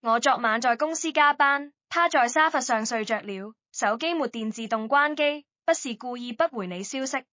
我昨晚在公司加班，趴在沙發上睡着了，手機沒電自動關機，不是故意不回你消息。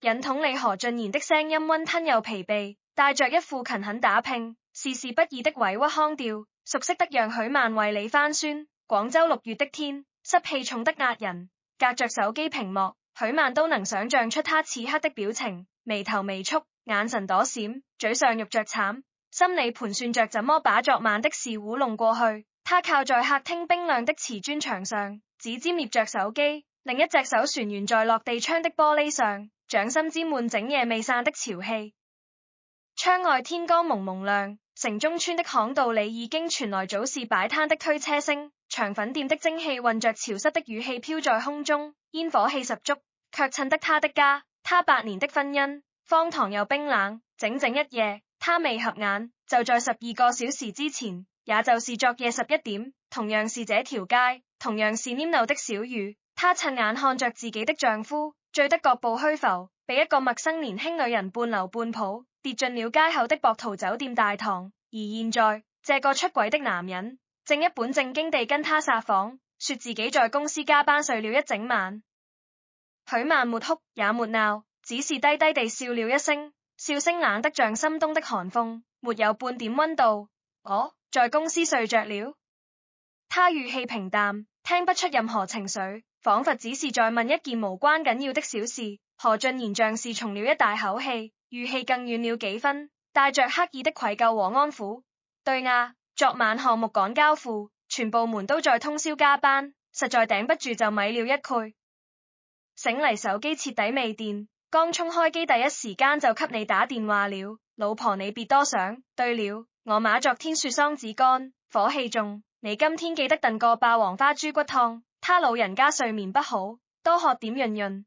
引筒里何俊賢的聲音溫吞又疲憊，帶着一副勤懇打拼、事事不易的委屈腔調，熟悉得讓許曼為你翻酸。廣州6月的天，濕氣重得壓人，隔着手機屏幕，許曼都能想象出他此刻的表情，眉頭微蹙，眼神躲閃，嘴上欲着慘，心裏盤算着怎麼把昨晚的事糊弄過去。他靠在客廳冰亮的瓷磚牆上，指尖捏着手機，另一隻手旋懸在落地窗的玻璃上，掌心沾滿整夜未散的潮氣。窗外天光蒙蒙亮，城中村的巷道裏已經傳來早市擺攤的推車聲，腸粉店的蒸汽混着潮濕的雨氣飄在空中，煙火氣十足，卻襯得他的家，他8年的婚姻，荒唐又冰冷。整整一夜，他未合眼，就在12個小時之前，也就是昨夜11點，同樣是這條街，同樣是黏漏的小雨，他親眼看着自己的丈夫醉得腳步虛浮，被一個陌生年輕女人半摟半抱跌進了街口的博圖酒店大堂。而現在，這個出軌的男人正一本正經地跟他撒謊，說自己在公司加班睡了一整晚。許曼沒哭也沒鬧，只是低低地笑了一聲，笑聲冷得像心東的寒風，沒有半點溫度。我在公司睡着了。他語氣平淡，聽不出任何情緒，仿佛只是在問一件無關緊要的小事。何俊賢像是鬆了一大口氣，語氣更軟了幾分，帶着刻意的愧疚和安撫。對啊，昨晚項目趕交付，全部門都在通宵加班，實在頂不住就米了一攰。醒嚟手機徹底未電，剛充開機第一時間就給你打電話了，老婆你別多想。對了，我媽昨天說桑子乾，火氣重，你今天記得燉個霸王花豬骨湯，他老人家睡眠不好，多喝點潤潤。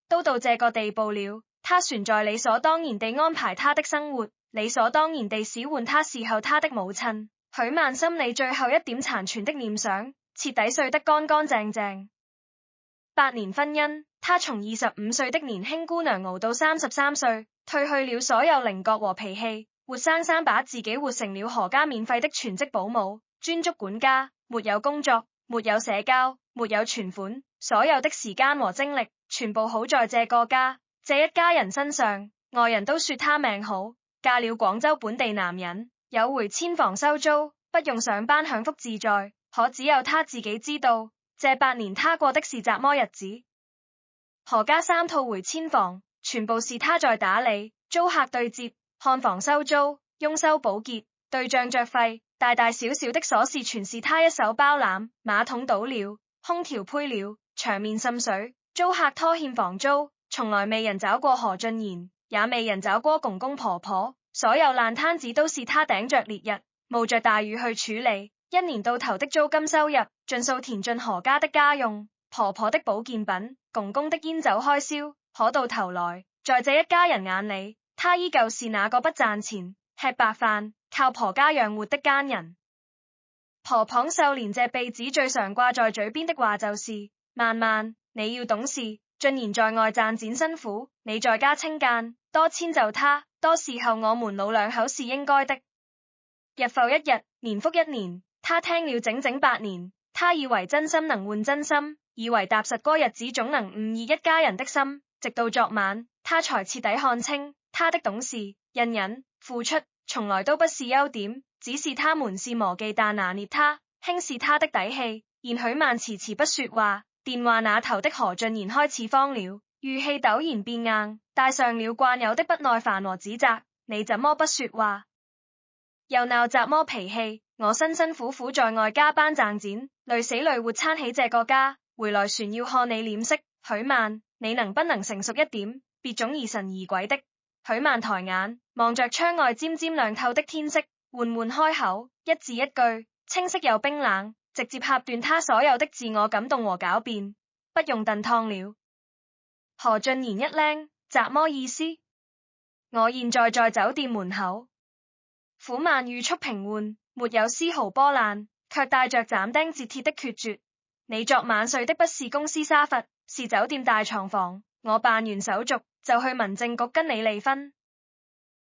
都到這個地步了，他旋在理所當然地安排他的生活，理所當然地使喚他侍候他的母親。許曼心裏最後一點殘存的念想，徹底睡得乾乾淨淨。8年婚姻，他從25歲的年輕姑娘熬到33歲，褪去了所有稜角和脾氣，活生生把自己活成了何家免費的全職保姆、專職管家，沒有工作，沒有社交，沒有存款，所有的時間和精力全部好在這個家，這一家人身上。外人都說她命好，嫁了廣州本地男人，有回遷房收租，不用上班享福自在。可只有她自己知道，這8年她過的是怎麼日子。何家3套回遷房，全部是她在打理，租客對接、看房收租、佣收保潔、對賬着費，大大小小的瑣事全是她一手包攬。馬桶倒了，空調呸了，牆面滲水，租客拖欠房租，從來未人找過何俊賢，也未人找過公公婆婆，所有爛攤子都是他頂着烈日，冒着大雨去處理。一年到頭的租金收入，盡數填進何家的家用、婆婆的保健品、公公的煙酒開銷。可到頭來，在這一家人眼裏，他依舊是那個不賺錢、吃白飯、靠婆家養活的奸人。婆婆秀蓮這輩子最常掛在嘴邊的話就是：曼曼，你要懂事，俊賢在外賺錢辛苦，你在家清間，多遷就他，多伺候我們老兩口是應該的。日復一日，年復一年，他聽了整整8年，他以為真心能換真心，以為踏實過日子總能誤以一家人的心，直到昨晚，他才徹底看清，他的懂事、隱忍、付出，從來都不是優點，只是他們是磨記但拿捏他，輕視他的底氣。然許曼遲遲不說話，電話那頭的何俊賢開始慌了，語氣陡然變硬，帶上了慣有的不耐煩和指責：你怎麼不說話？又鬧怎麼脾氣？我辛辛苦苦在外加班賺錢，累死累活撐起這個家，回來船要看你臉色。許曼，你能不能成熟一點，別總疑神疑鬼的。許曼抬眼望着窗外尖尖亮透的天色，緩緩開口，一字一句，清晰又冰冷，直接掐斷他所有的自我感動和狡辯。不用燉湯了。何俊賢一愣，怎麼意思？我現在在酒店門口。苦曼語速平緩，沒有絲毫波瀾，卻帶着斬釘截鐵的決絕。你昨晚睡的不是公司沙發，是酒店大床房。我辦完手續就去民政局跟你離婚。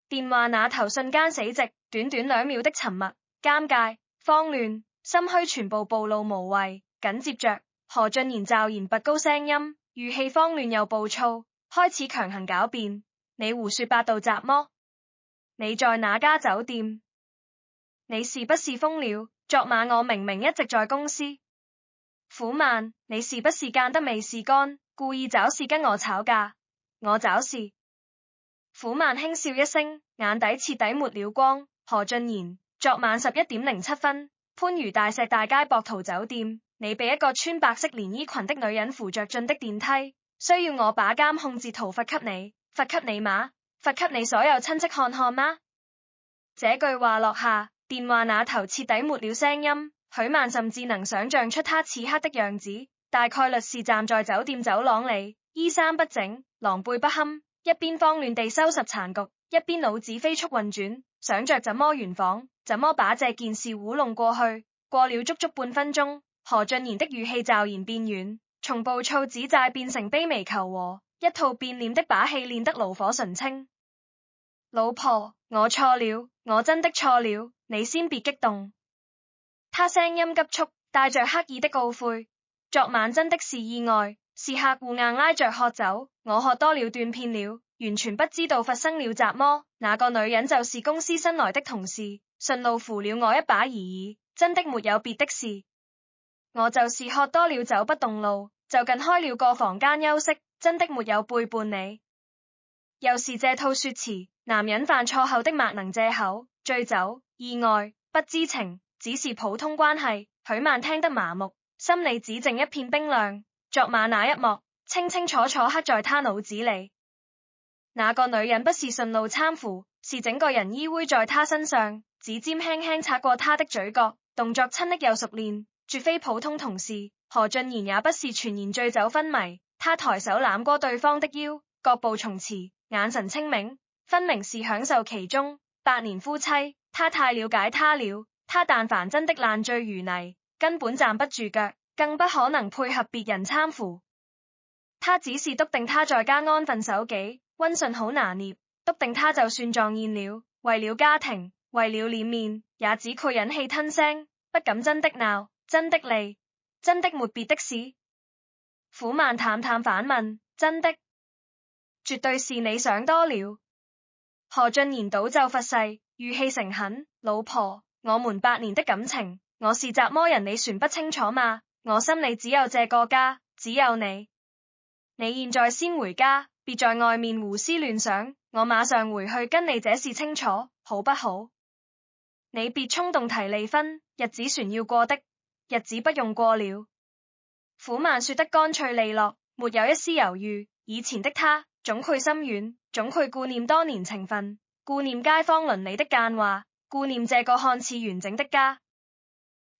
電話那頭瞬間死寂，短短2秒的沉默，尷尬、慌亂，心虛全部暴露無遺。緊接着，何俊賢驟然拔高聲音，語氣慌亂又暴躁，開始強行狡辯：你胡說八道雜麼？你在哪家酒店？你是不是瘋了？昨晚我明明一直在公司。苦曼，你是不是間得未事乾，故意找事跟我吵架？我找事？苦曼輕笑一聲，眼底徹底沒了光。何俊賢，昨晚11:07，番禺大石大街博圖酒店，你被一個穿白色連衣裙的女人扶着進的電梯，需要我把監控截圖發給你？發給你嗎？發給你所有親戚看看嗎？這句話落下，電話那頭徹底沒了聲音。許曼甚至能想象出他此刻的樣子，大概率是站在酒店走廊裡，衣衫不整，狼狽不堪，一邊慌亂地收拾殘局，一邊腦子飛速運轉，想着怎麼圓謊，怎麼把這件事糊弄過去。過了足足半分鐘，何俊賢的語氣驟然變軟，從暴躁指責變成卑微求和，一套變臉的把戲練得爐火純青。老婆，我錯了，我真的錯了，你先別激動。他聲音急促，帶着刻意的懊悔。昨晚真的是意外，是客戶硬拉着喝酒，我喝多了斷片了，完全不知道發生了雜麼。那個女人就是公司新來的同事，順路扶了我一把而已，真的沒有別的事。我就是喝多了酒不動路，就近開了個房間休息，真的沒有背叛你。又是這套說辭，男人犯錯後的萬能借口，醉酒、意外、不知情，只是普通關係。許曼聽得麻木，心裡只剩一片冰涼。昨晚那一幕，清清楚楚刻在他腦子裡。那個女人不是順路攙扶，是整個人依偎在他身上，指尖輕輕擦過他的嘴角，動作親昵又熟練，絕非普通同事。何俊賢也不是全然醉酒昏迷，他抬手攬過對方的腰，腳步從遲，眼神清明，分明是享受其中。8年夫妻，他太了解他了。他但凡真的爛醉如泥，根本站不住腳，更不可能配合別人攙扶。他只是篤定他在家安分守己，溫順好拿捏，篤定他就算撞見了，為了家庭，為了臉面，也只蓋忍氣吞聲，不敢真的鬧，真的離，真的沒別的事。苦曼淡淡反問：真的？絕對是你想多了。何俊賢倒就發誓，語氣誠懇：老婆，我們8年的感情，我是雜麼人你算不清楚嗎？我心裡只有這個家，只有你。你現在先回家，別在外面胡思亂想，我馬上回去跟你這事清楚，好不好？你別衝動提離婚，日子船要過的，日子不用過了。苦曼說得乾脆利落，沒有一絲猶豫。以前的他總會心軟，總會顧念多年情分，顧念街坊鄰里的間話，顧念這個看似完整的家。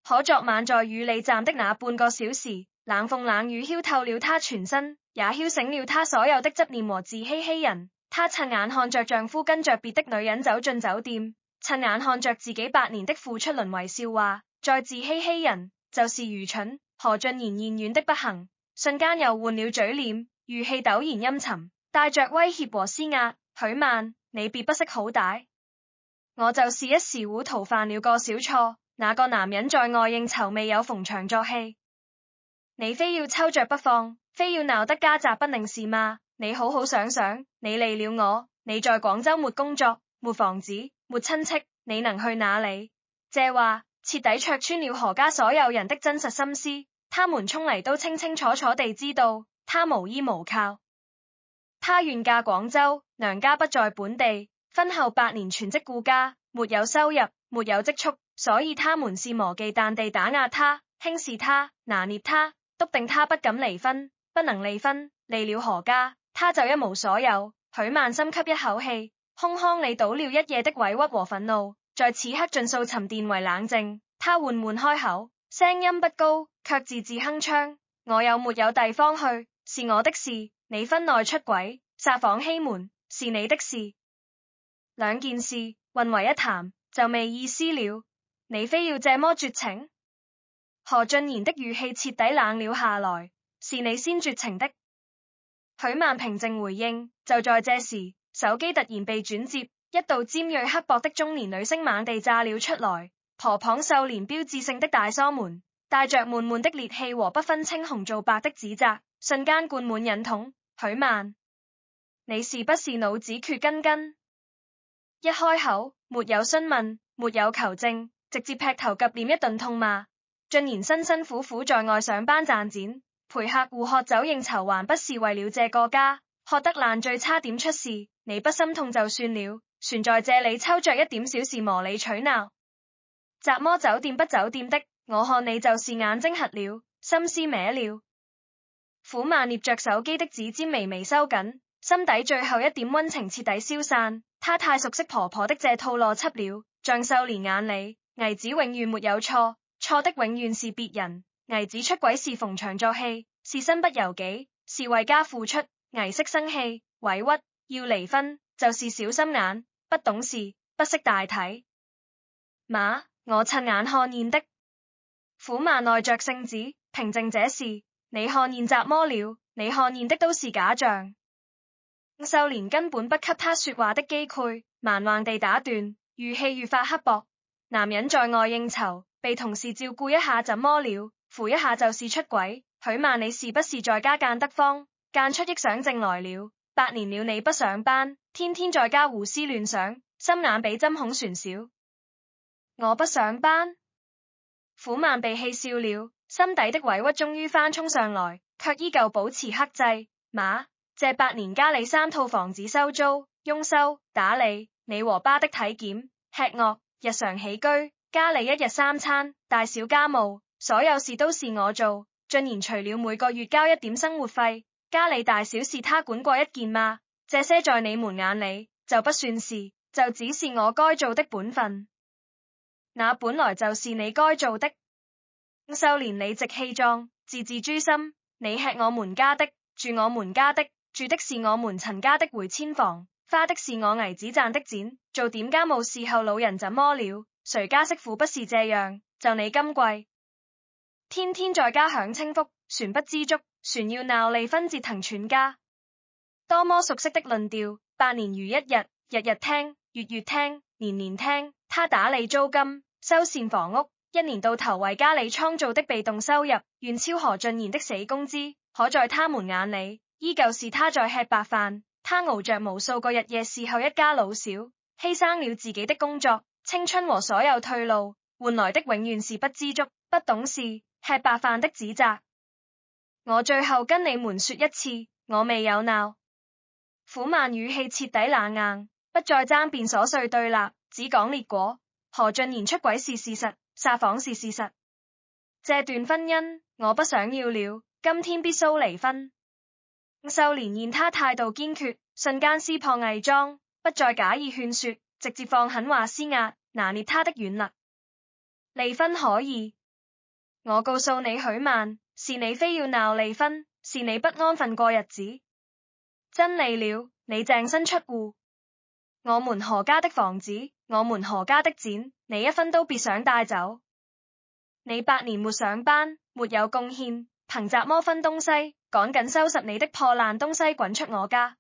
可昨晚在雨里站的那半個小時，冷風冷雨澆透了他全身，也澆醒了他所有的執念和自欺欺人。他親眼看着丈夫跟着別的女人走進酒店，親眼看着自己8年的付出淪為笑話，再自欺欺人，就是愚蠢。何俊賢厭軟的不行，瞬間又換了嘴臉，語氣陡然陰沉，帶着威脅和施壓：許曼，你別不識好歹。我就是一時糊塗犯了個小錯，那個男人在外應酬未有逢場作戲，你非要抽着不放，非要鬧得家宅不寧是嗎？你好好想想，你離了我，你在廣州沒工作，沒房子，沒親戚，你能去哪裡？這話徹底戳穿了何家所有人的真實心思，他們從來都清清楚楚地知道，他無依無靠，他遠嫁廣州，娘家不在本地，婚後8年全職顧家，沒有收入，沒有積蓄，所以他們是磨忌憚地打壓他，輕視他，拿捏他，篤定他不敢離婚，不能離婚，離了何家，他就一無所有。許曼深吸一口氣，胸腔裡倒了一夜的委屈和憤怒，在此刻盡數沉澱為冷靜。他緩緩開口，聲音不高，卻字字鏗鏘：我有沒有地方去，是我的事；你婚內出軌，撒謊欺瞞，是你的事。兩件事混為一談，就沒意思了。你非要這麼絕情？何俊賢的語氣徹底冷了下來：是你先絕情的。許曼平靜回應。就在這時，手機突然被轉接，一道尖銳刻薄的中年女聲猛地炸了出來：婆龐秀蓮標誌性的大嗓門，帶着滿滿的烈氣和不分青紅皂白的指責，瞬間灌滿忍筒。許曼，你是不是腦子缺根筋？一開口，沒有詢問，沒有求證，直接劈頭及臉一頓痛罵。俊賢辛辛苦苦在外上班賺錢，陪客戶喝酒應酬，還不是為了這個家？喝得爛醉差點出事，你不心痛就算了，船在這裏抽着一點小事無理取鬧。怎麼酒店不酒店的？我看你就是眼睛瞎了，心思歪了。苦曼捏着手機的指尖微微收緊，心底最後一點溫情徹底消散。他太熟悉婆婆的這套邏輯了，像秀蓮眼裏，偽子永遠沒有錯，錯的永遠是別人。偽子出軌是逢場作戲，是身不由己，是為家付出。偽識生氣委屈要離婚，就是小心眼，不懂事，不識大體。媽，我親眼看見的。苦曼耐着性子平靜這事，你看見怎麼了？你看見的都是假象。秀蓮根本不給他說話的機會，蠻橫地打斷，語氣愈發刻薄。男人在外應酬，被同事照顧一下怎麼了？扶一下就是出軌。許曼，你是不是在家間得慌，間出憶想症來了？8年了你不上班，天天在家胡思亂想，心眼比針孔船小。我不上班。苦曼被氣笑了，心底的委屈終於翻衝上來，卻依舊保持克制。媽，這8年家裏3套房子收租、佣收、打理，你和爸的體檢、吃喝、日常起居，家裏1日3餐，大小家務，所有事都是我做。俊賢除了每個月交一點生活費，家裏大小事他管過一件嗎？這些在你們眼裏就不算事，就只是我該做的本分。那本來就是你該做的。秀蓮理直氣壯，字字誅心。你吃我們家的，住我們家的，住的是我們陳家的回遷房，花的是我偽子賺的錢，做點家務伺候老人怎麼了？誰家媳婦不是這樣？就你今貴，天天在家享清福，船不知足，船要鬧離婚折騰全家。多麼熟悉的論調，8年如一日，日日聽，月月聽，年年聽。他打理租金，修繕房屋，一年到頭為家裏創造的被動收入，遠超何俊賢的死工資。可在他們眼裏，依舊是他在吃白飯。他熬着無數個日夜伺候一家老小，犧牲了自己的工作、青春和所有退路，換來的永遠是不知足、不懂事、吃白飯的指責。我最後跟你們說一次，我未有鬧。苦曼語氣徹底冷硬，不再爭辯瑣碎對立，只講烈果。何俊賢出軌是事實，撒謊是事實。這段婚姻我不想要了，今天必須離婚。秀蓮見他態度堅決，瞬間撕破偽裝，不再假意勸說，直接放狠話施壓，拿捏他的軟肋。離婚可以，我告訴你許曼，是你非要鬧離婚，是你不安分過日子。真離了，你淨身出戶。我們何家的房子，我們何家的錢，你一分都別想帶走。你8年沒上班，沒有貢獻，憑怎麼分東西？趕緊收拾你的破爛東西，滾出我家！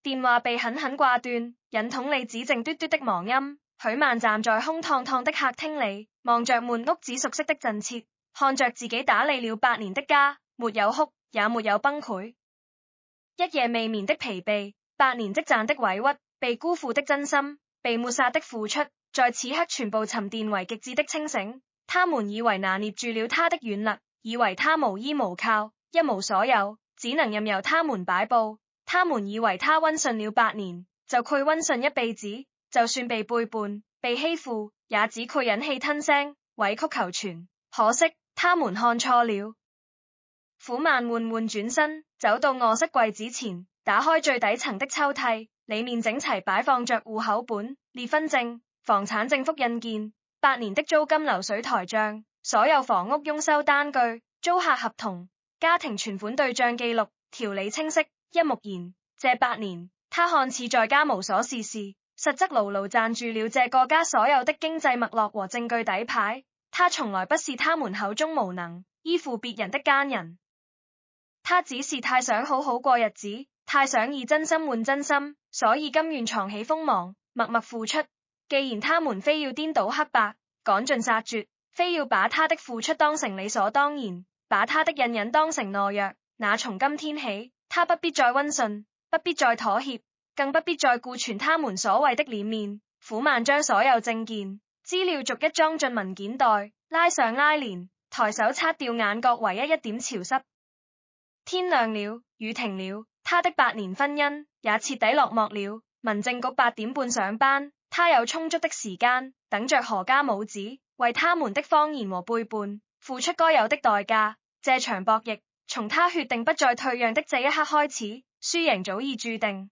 電話被狠狠掛斷，忍筒裏只剩嘟嘟的忙音。許曼站在空蕩蕩的客廳裡，望着門屋只熟悉的陣切，看着自己打理了8年的家，沒有哭，也沒有崩潰。一夜未眠的疲憊，8年積攢的委屈，被辜負的真心，被抹殺的付出，在此刻全部沉澱為極致的清醒。他們以為拿捏住了他的軟肋，以為他無依無靠，一無所有，只能任由他們擺布。他們以為他溫順了8年，就愧溫順一輩子，就算被背叛、被欺負，也只愧忍氣吞聲，委曲求全。可惜他們看錯了。苦曼緩緩轉身，走到臥室櫃子前，打開最底層的抽屜，裡面整齊擺放着戶口本、離婚證、房產證複印件、8年的租金流水台賬、所有房屋佣收單據、租客合同、家庭存款對賬記錄，條理清晰，一目言。這8年，他看似在家無所事事，實則牢牢攢住了這個家所有的經濟脈絡和證據底牌。他從來不是他們口中無能、依附別人的奸人。他只是太想好好過日子，太想以真心換真心，所以甘願藏起鋒芒，默默付出。既然他們非要顛倒黑白，趕盡殺絕，非要把他的付出當成理所當然，把他的隱忍當成懦弱。那從今天起，他不必再溫順，不必再妥協，更不必再顧全他們所謂的臉面。虎曼將所有證件資料逐一裝進文件袋，拉上拉鏈，抬手擦掉眼角唯一一點潮濕。天亮了，雨停了，他的8年婚姻也徹底落幕了。民政局8點半上班，他有充足的時間等着何家母子為他們的謊言和背叛付出該有的代價。這場博弈，從他決定不再退讓的這一刻開始，輸贏早已注定。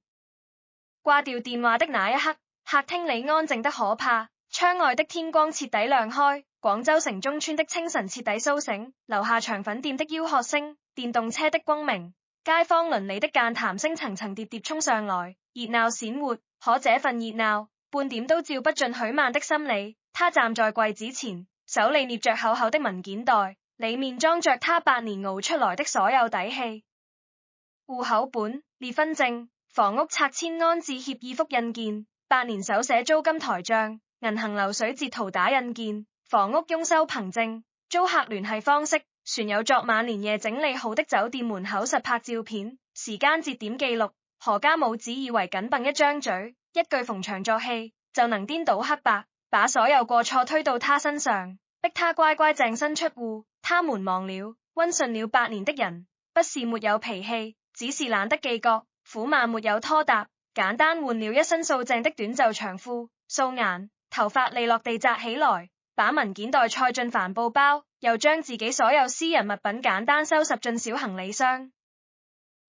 掛掉電話的那一刻，客廳裡安靜得可怕，窗外的天光徹底亮開，廣州城中村的清晨徹底蘇醒，樓下腸粉店的吆喝聲，電動車的轟鳴，街坊鄰里的間談聲層層疊疊衝上來，熱鬧閃活。可這份熱鬧半點都照不進許曼的心裡。他站在櫃子前，手裡捏着厚厚的文件袋，裡面裝着他8年熬出來的所有底氣：戶口本、離婚證、房屋拆遷安置協議複印件、8年手寫租金台賬、銀行流水截圖打印件、房屋擁收憑證、租客聯繫方式、船友昨晚連夜整理好的酒店門口實拍照片、時間節點記錄。何家母子以為僅憑一張嘴、一句逢場作戲就能顛倒黑白，把所有過錯推到他身上，逼他乖乖淨身出戶。他們忘了，溫順了8年的人不是沒有脾氣，只是懶得記覺。虎曼沒有拖沓，簡單換了一身素淨的短袖長褲，素顏，頭髮利落地紮起來，把文件袋塞進帆布包，又將自己所有私人物品簡單收拾進小行李箱。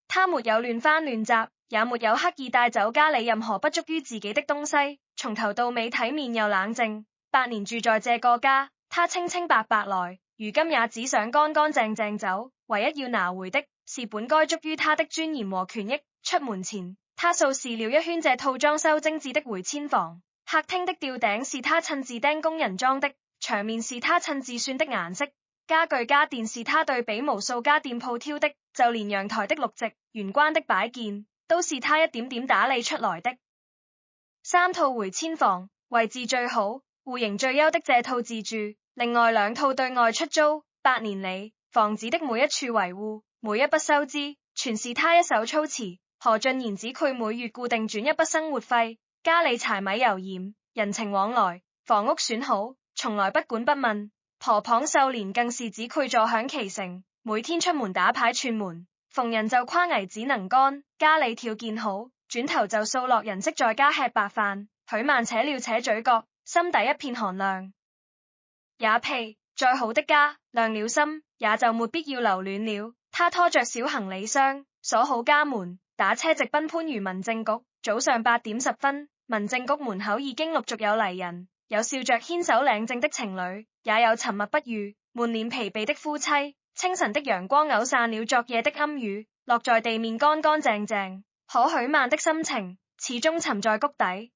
他沒有亂翻亂摘，也沒有刻意帶走家裡任何不足於自己的東西，從頭到尾體面又冷靜。8年住在這個家，他清清白白來，如今也只想乾乾淨淨走。唯一要拿回的是本該屬於他的尊嚴和權益。出門前，他掃視了一圈這套裝修精緻的回遷房。客廳的吊頂是他親自釘工人裝的，牆面是他親自選的顏色，家具家電是他對比無數家店鋪挑的，就連陽台的綠植、玄關的擺件，都是他一點點打理出來的。3套回遷房，位置最好、戶型最優的這套自住，另外2套對外出租。8年裡，房子的每一處維護、每一筆收支，全是他一手操持。何俊賢只佢每月固定轉一筆生活費，家裡柴米油鹽、人情往來，房屋選好，從來不管不問。婆龐秀蓮更是只佢坐享其成，每天出門打牌串門，逢人就誇危子能幹，家裡條件好，轉頭就數落人識在家吃白飯。許曼扯了扯嘴角，心底一片寒涼。也屁，再好的家，亮了心，也就沒必要留戀了。他拖着小行李箱，鎖好家門，打車直奔番禺民政局。早上8點10分，民政局門口已經陸續有嚟人，有笑着牽手領證的情侶，也有沉默不語、滿臉疲憊的夫妻。清晨的陽光扭散了昨夜的陰雨，落在地面乾乾淨淨。可許曼的心情始終沉在谷底。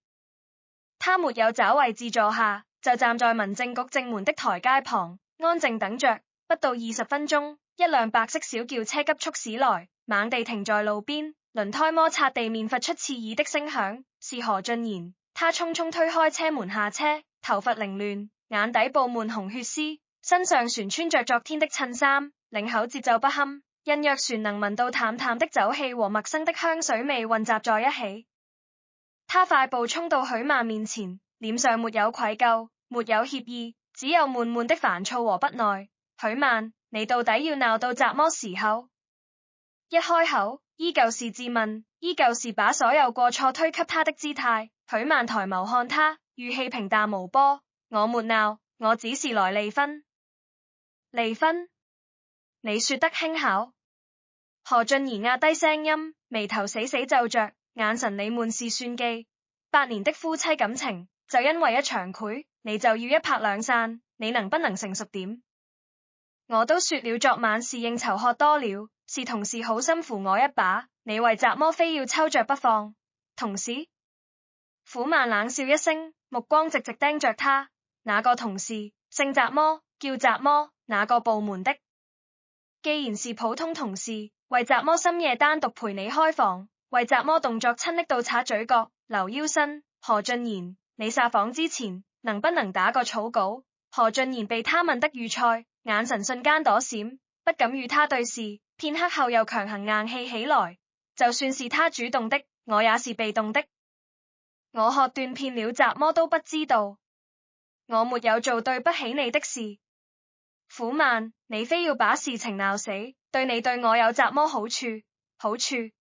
他沒有找位置坐下，就站在民政局正門的台階旁，安靜等着。不到20分鐘，一輛白色小轎車急速駛來，猛地停在路邊，輪胎摩擦地面發出刺耳的聲響。是何俊賢，他匆匆推開車門下車，頭髮凌亂，眼底布滿紅血絲，身上旋穿着昨天的襯衫，領口節奏不堪，隱約船能聞到淡淡的酒氣和陌生的香水味混雜在一起。他快步衝到許曼面前，臉上沒有愧疚，沒有歉意，只有悶悶的煩躁和不耐。許曼，你到底要鬧到什麼時候？一開口，依舊是質問，依舊是把所有過錯推給他的姿態。許曼抬眸看他，語氣平淡無波：我沒鬧，我只是來離婚。離婚？你說得輕巧。何俊賢壓低聲音，眉頭死死皺着，眼神裡滿是算計。8年的夫妻感情，就因為一場潰，你就要一拍兩散？你能不能成熟點？我都說了，昨晚是應酬喝多了，是同事好心扶我一把，你為什麼非要抽着不放？同事？虎曼冷笑一聲，目光直直盯着他。哪個同事？姓什麼？叫什麼？哪個部門的？既然是普通同事，為什麼深夜單獨陪你開房？為什麼動作親昵到擦嘴角、留腰身？何俊賢，你撒謊之前，能不能打個草稿，何俊賢被他問得語塞，眼神瞬間躲閃，不敢與他對視。片刻後又強行硬氣起來，就算是他主動的，我也是被動的。我喝斷片了，怎麼都不知道，我沒有做對不起你的事。苦曼，你非要把事情鬧死，對你對我有怎麼好處？好處？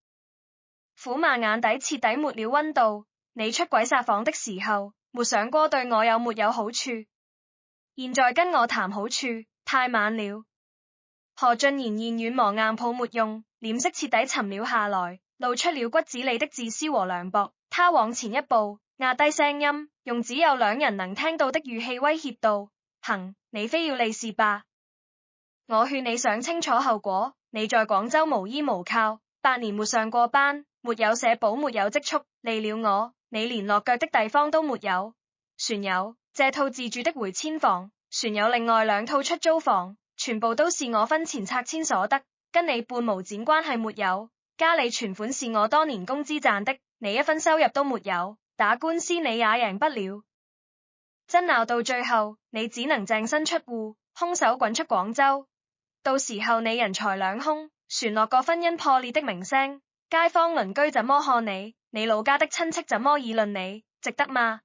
苦曼眼底徹底沒了溫度。你出軌撒謊的時候，沒想過對我有沒有好處？現在跟我談好處，太晚了。何俊賢現軟磨硬泡沒用，臉色徹底沉了下來，露出了骨子裡的自私和涼薄。他往前一步，壓低聲音，用只有兩人能聽到的語氣威脅道：行，你非要利是吧？我勸你想清楚後果。你在廣州無依無靠，8年沒上過班，沒有社保，沒有積蓄，離了我，你連落腳的地方都沒有。船有這套自住的回遷房，船有另外2套出租房，全部都是我婚前拆遷所得，跟你半毛錢關係沒有。家裏存款是我多年工資賺的，你一分收入都沒有。打官司你也贏不了。爭拗到最後，你只能淨身出戶，空手滾出廣州。到時候你人財兩空，船落個婚姻破裂的名聲，街坊鄰居怎麼看你？你老家的親戚怎麼議論你？值得嗎？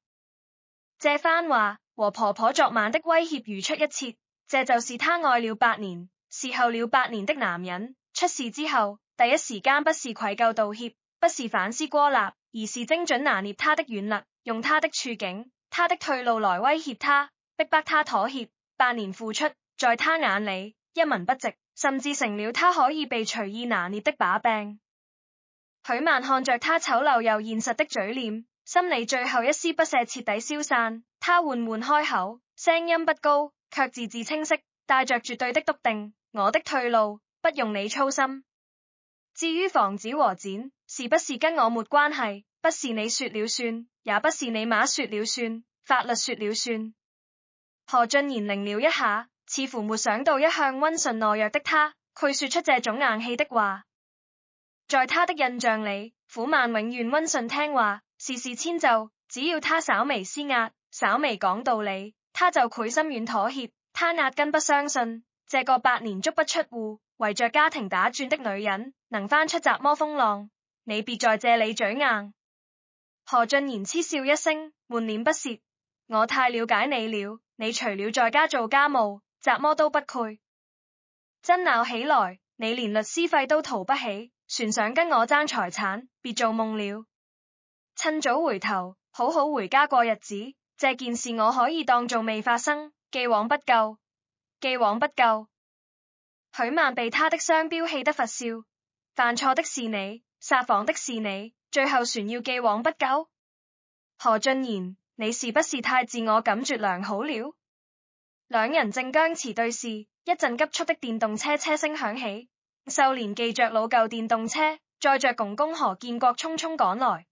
這番話和婆婆昨晚的威脅如出一轍。這就是他愛了8年，伺候了8年的男人。出事之後，第一時間不是愧疚道歉，不是反思過立，而是精準拿捏他的軟肋，用他的處境、他的退路來威脅他，逼迫他妥協。8年付出，在他眼裡一文不值，甚至成了他可以被隨意拿捏的把柄。許曼看着他醜陋又現實的嘴臉，心裡最後一絲不捨徹底消散。他緩緩開口，聲音不高，卻字字清晰，帶着絕對的篤定。我的退路，不用你操心。至於房子和錢，是不是跟我沒關係？不是你說了算，也不是你媽說了算，法律說了算。何俊賢愣了一下，似乎沒想到一向溫順懦弱的他，會說出這種硬氣的話。在他的印象裡，苦曼永遠溫順聽話，事事遷就，只要他稍微施壓，稍微講道理，他就會心軟妥協。他壓根不相信，這個8年足不出戶，圍着家庭打轉的女人，能翻出怎麼風浪。你別在這裡嘴硬。何俊賢嗤笑一聲，滿臉不屑。我太了解你了，你除了在家做家務，怎麼都不配。爭拗起來，你連律師費都掏不起，船上跟我爭財產，別做夢了。趁早回頭，好好回家過日子。這件事我可以當做未發生。既往不咎，既往不咎。許曼被他的商標氣得發笑。犯錯的是你，撒謊的是你，最後船要既往不咎。何俊賢，你是不是太自我感覺良好了？兩人正僵持對視，一陣急促的電動車車聲響起，秀蓮騎着老舊電動車，載着公公何建國匆匆趕來。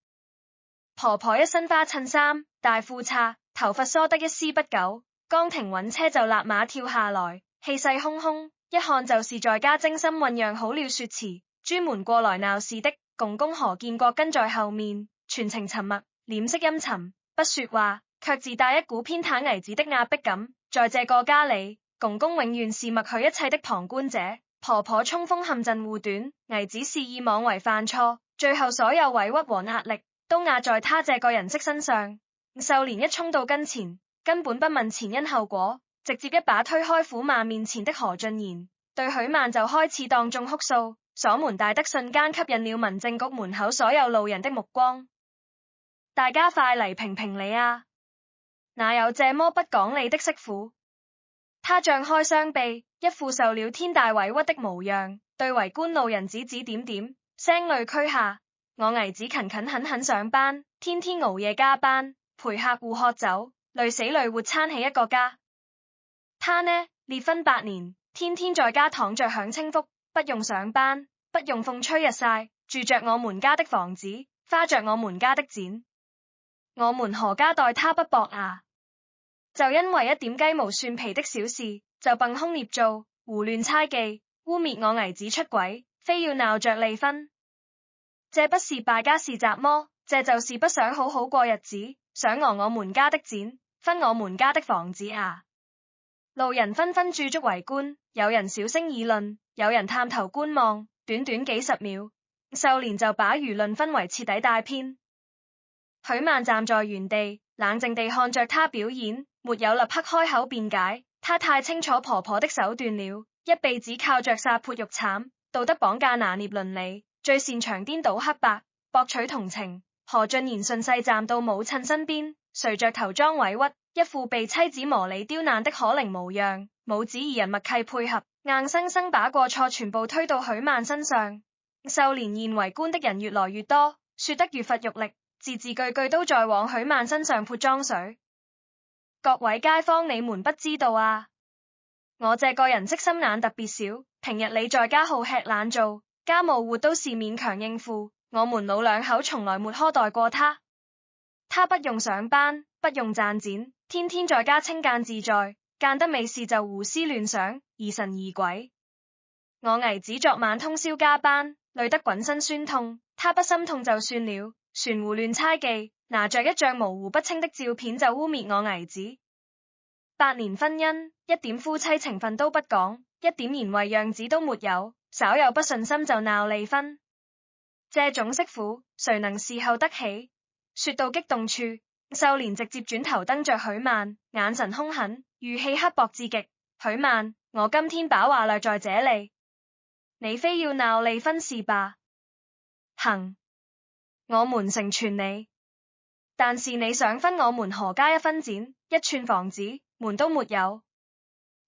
婆婆一身花襯衫，大褲衩，頭髮梳得一絲不苟，剛停穩車就立馬跳下來，氣勢洶洶，一看就是在家精心醞釀好了說辭，專門過來鬧事的。公公何建國跟在後面，全程沉默，臉色陰沉，不說話，卻自帶一股偏袒兒子的壓迫感。在這個家裡，公公永遠是默許一切的旁觀者，婆婆衝鋒陷陣護短，兒子肆意妄為犯錯，最後所有委屈和壓力都壓在他這個人色身上。秀蓮一衝到跟前，根本不問前因後果，直接一把推開苦曼面前的何俊賢，對許曼就開始當眾哭訴。鎖門大德瞬間吸引了民政局門口所有路人的目光，大家快嚟評評理啊！哪有這麼不講理的媳婦？他張開雙臂，一副受了天大委屈的模樣，對圍觀路人指指點點，聲淚俱下。我兒子勤勤懇懇上班，天天熬夜加班，陪客戶喝酒，累死累活撐起一個家。他呢，結婚8年，天天在家躺着享清福，不用上班，不用風吹日曬，住着我們家的房子，花着我們家的錢。我們何家待他不薄啊？就因為一點雞毛蒜皮的小事，就蹦凶捏造、胡亂猜忌，污衊我兒子出軌，非要鬧着離婚。這不是敗家是怎麼？這就是不想好好過日子，想訛我們家的錢，分我們家的房子啊！路人紛紛駐足圍觀，有人小聲議論，有人探頭觀望。短短幾十秒，秀蓮就把輿論氛圍徹底帶偏。許曼站在原地，冷靜地看着她表演，沒有立刻開口辯解。她太清楚婆婆的手段了，一輩子靠着殺潑肉慘，道德綁架拿捏倫理，最擅長顛倒黑白，博取同情。何俊賢順勢站到母親身邊，垂着頭裝委屈，一副被妻子磨里刁難的可憐模樣。母子二人默契配合，硬生生把過錯全部推到許曼身上。秀蓮見圍觀的人越來越多，說得越發肉力，字字句句都在往許曼身上潑髒水。各位街坊，你們不知道啊，我這個人識心眼特別少，平日你在家好吃懶做，家務活都是勉強應付，我們老兩口從來沒苛待過他。他不用上班，不用賺錢，天天在家清閒自在，間得美事就胡思亂想，疑神疑鬼。我兒子昨晚通宵加班，累得滾身酸痛，他不心痛就算了，旋胡亂猜忌，拿着一張模糊不清的照片就污衊我兒子。8年婚姻，一點夫妻情分都不講，一點賢惠樣子都沒有，稍有不順心就鬧離婚。這種媳婦，誰能侍候得起？說到激動處，秀蓮直接轉頭瞪着許曼，眼神兇狠，語氣刻薄至極。許曼，我今天把話略在這裏，你非要鬧離婚是吧？行，我們成全你，但是你想分我們何家一分錢？一寸房子門都沒有，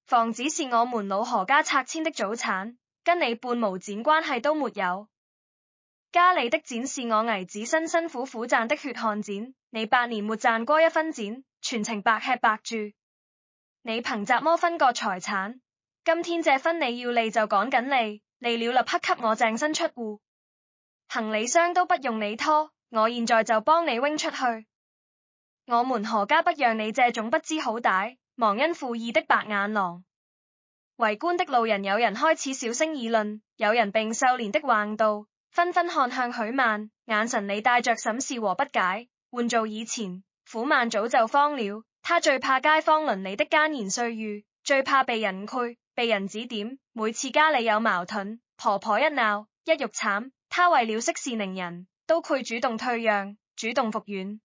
房子是我們老何家拆遷的祖產，跟你半毛錢關係都沒有。家裏的錢是我兒子辛辛苦苦賺的血汗錢，你8年沒賺過一分錢，全程白吃白住，你憑什麼分割財產？今天這婚你要離就趕緊離，離了立刻給我淨身出戶，行李箱都不用你拖，我現在就幫你拎出去。我們何家不讓你這種不知好歹、忘恩負義的白眼狼。圍觀的路人有人開始小聲議論，有人並秀蓮的橫道，紛紛看向許曼，眼神裡帶着審視和不解。換做以前，苦曼早就慌了，他最怕街坊鄰里的奸言碎語，最怕被人賄、被人指點。每次家裡有矛盾，婆婆一鬧一肉慘，他為了息事寧人，都會主動退讓，主動服軟。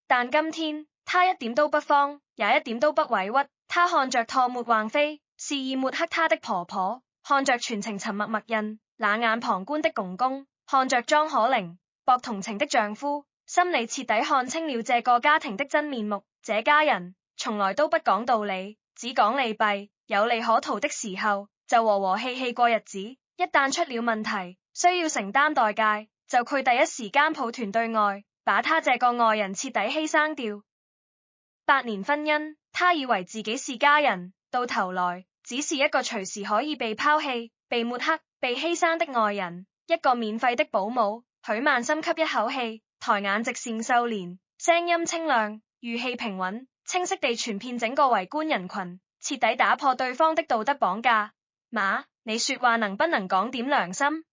但今天他一點都不慌，也一點都不委屈。他看着唾沫橫飛，肆意抹黑他的婆婆，看着全程沉默默認、冷眼旁觀的公公，看着裝可憐、博同情的丈夫，心裡徹底看清了這個家庭的真面目。這家人從來都不講道理，只講利弊，有利可圖的時候就和和氣氣過日子，一旦出了問題，需要承擔代價，就佢第一時間抱團對外，把他這個外人徹底犧牲掉。8年婚姻，他以為自己是家人，到頭來只是一個隨時可以被拋棄、被抹黑、被犧牲的外人，一個免費的保姆。許曼深吸一口氣，抬眼直視秀蓮，聲音清亮，語氣平穩，清晰地傳遍整個圍觀人群，徹底打破對方的道德綁架。媽，你說話能不能講點良心？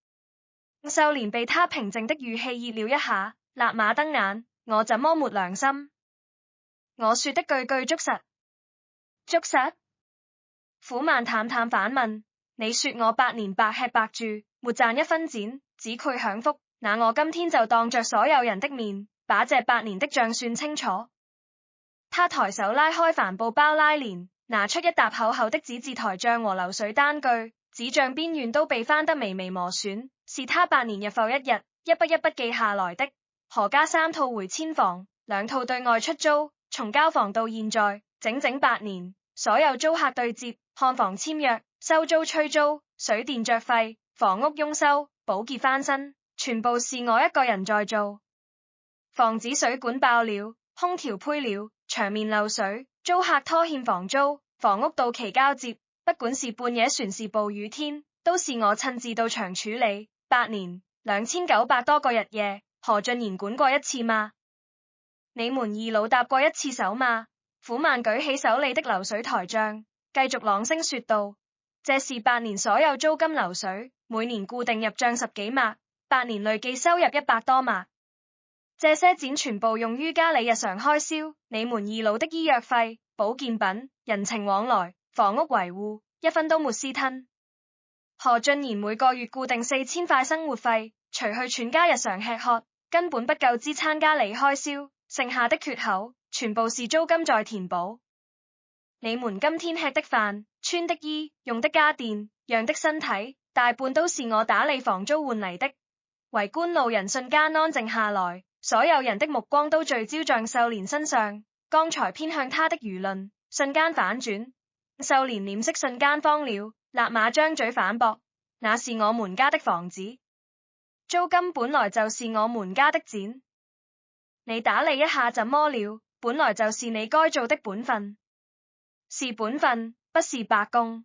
秀蓮被他平靜的語氣熱了一下，立馬瞪眼，我怎麼沒良心？我說的句句捉實。捉實？苦曼淡淡反問，你說我8年白吃白住，沒賺一分錢，只佢享福，那我今天就當着所有人的面，把這8年的賬算清楚。他抬手拉開帆布包拉鏈，拿出一沓厚厚的紙字台賬和流水單據，紙賬邊緣都被翻得微微磨損，是他8年日復一日，一筆一筆記下來的。何家3套回遷房，2套對外出租，從交房到現在整整8年，所有租客對接、看房簽約、收租催租、水電著費、房屋佣收、保潔翻新，全部是我一個人在做。房子水管爆了，空調呸了，牆面漏水，租客拖欠房租，房屋到期交接，不管是半夜船是暴雨天，都是我親自到場處理。8年2900多個日夜，何俊賢管過一次嗎？你們二老搭過一次手嗎？苦曼舉起手裏的流水台賬，繼續朗聲說道：這是8年所有租金流水，每年固定入賬10幾萬，8年累計收入100多萬。這些錢全部用於家裏日常開銷，你們二老的醫藥費、保健品、人情往來、房屋維護，一分都沒私吞。何俊賢每個月固定4000塊生活費，除去全家日常吃喝，根本不夠支撐家裏開銷，剩下的缺口，全部是租金在填補。你們今天吃的飯、穿的衣、用的家電、養的身體，大半都是我打理房租換嚟的。圍觀路人瞬間安靜下來，所有人的目光都聚焦在秀蓮身上，剛才偏向他的輿論瞬間反轉，秀蓮臉色瞬間慌了。立馬張嘴反駁：那是我們家的房子，租金本來就是我們家的錢，你打理一下怎麼了？本來就是你該做的本分，是本分，不是白工。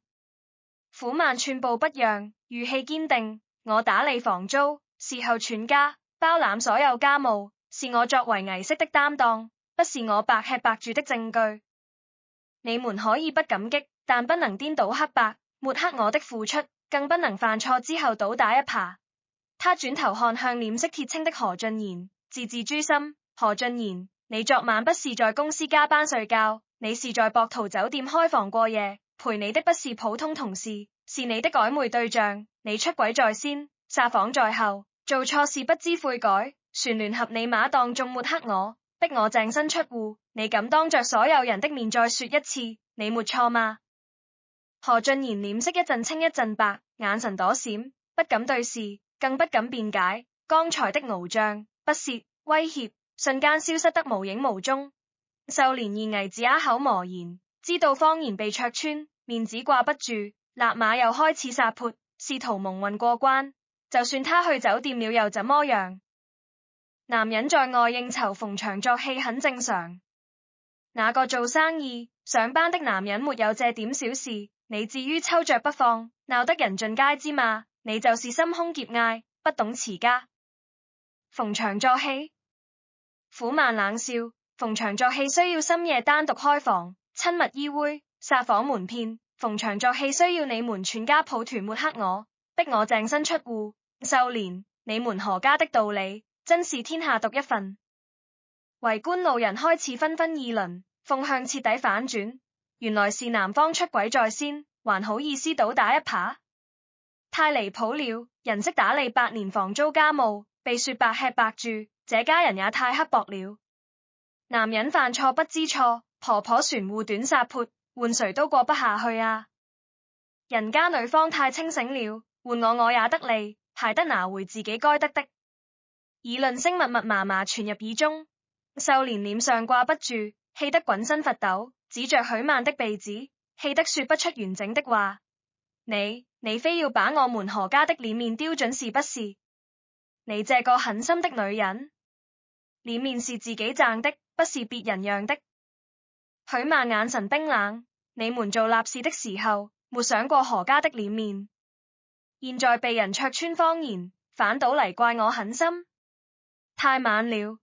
虎曼寸步不讓，語氣堅定：我打理房租，伺候全家，包攬所有家務，是我作為儀式的擔當，不是我白吃白住的證據。你們可以不感激，但不能顛倒黑白，抹黑我的付出，更不能犯錯之後倒打一耙。他轉頭看向臉色鐵青的何俊賢，字字誅心：何俊賢，你昨晚不是在公司加班睡覺，你是在博圖酒店開房過夜，陪你的不是普通同事，是你的曖昧對象。你出軌在先，撒謊在後，做錯事不知悔改，旋聯合你馬當眾抹黑我，逼我淨身出戶。你敢當着所有人的面再說一次，你沒錯嗎？何俊賢臉色一陣青一陣白，眼神躲閃，不敢對視，更不敢辯解。剛才的獒帳、不屑、威脅，瞬間消失得無影無蹤。秀蓮二危子啞口無言，知道謊言被戳穿，面子掛不住，立馬又開始撒潑，試圖蒙混過關。就算他去酒店了又怎麼樣？男人在外應酬逢場作戲很正常。那個做生意上班的男人沒有這點小事，你至於抽着不放，鬧得人盡皆知嘛？你就是心胸狹隘，不懂持家。逢場作戲，虎曼冷笑：逢場作戲需要深夜單獨開房，親密依偎，撒謊瞞騙。逢場作戲需要你們全家抱團抹黑我，逼我淨身出戶。秀蓮，你們何家的道理真是天下獨一份。圍觀路人開始紛紛議論，風向徹底反轉，原來是男方出軌在先，還好意思倒打一耙，太離譜了。人識打理8年房租家務，被說白吃白住，這家人也太刻薄了。男人犯錯不知錯，婆婆船護短撒潑，換誰都過不下去啊。人家女方太清醒了，換我也得利，還得拿回自己該得的。議論聲密密麻麻傳入耳中，秀蓮臉上掛不住，氣得滾身發抖，指着許曼的鼻子，氣得說不出完整的話。你非要把我們何家的臉面丟準是不是？你這個狠心的女人，臉面是自己賺的，不是別人讓的。許曼眼神冰冷，你們做立事的時候，沒想過何家的臉面，現在被人戳穿謊言，反倒嚟怪我狠心，太晚了。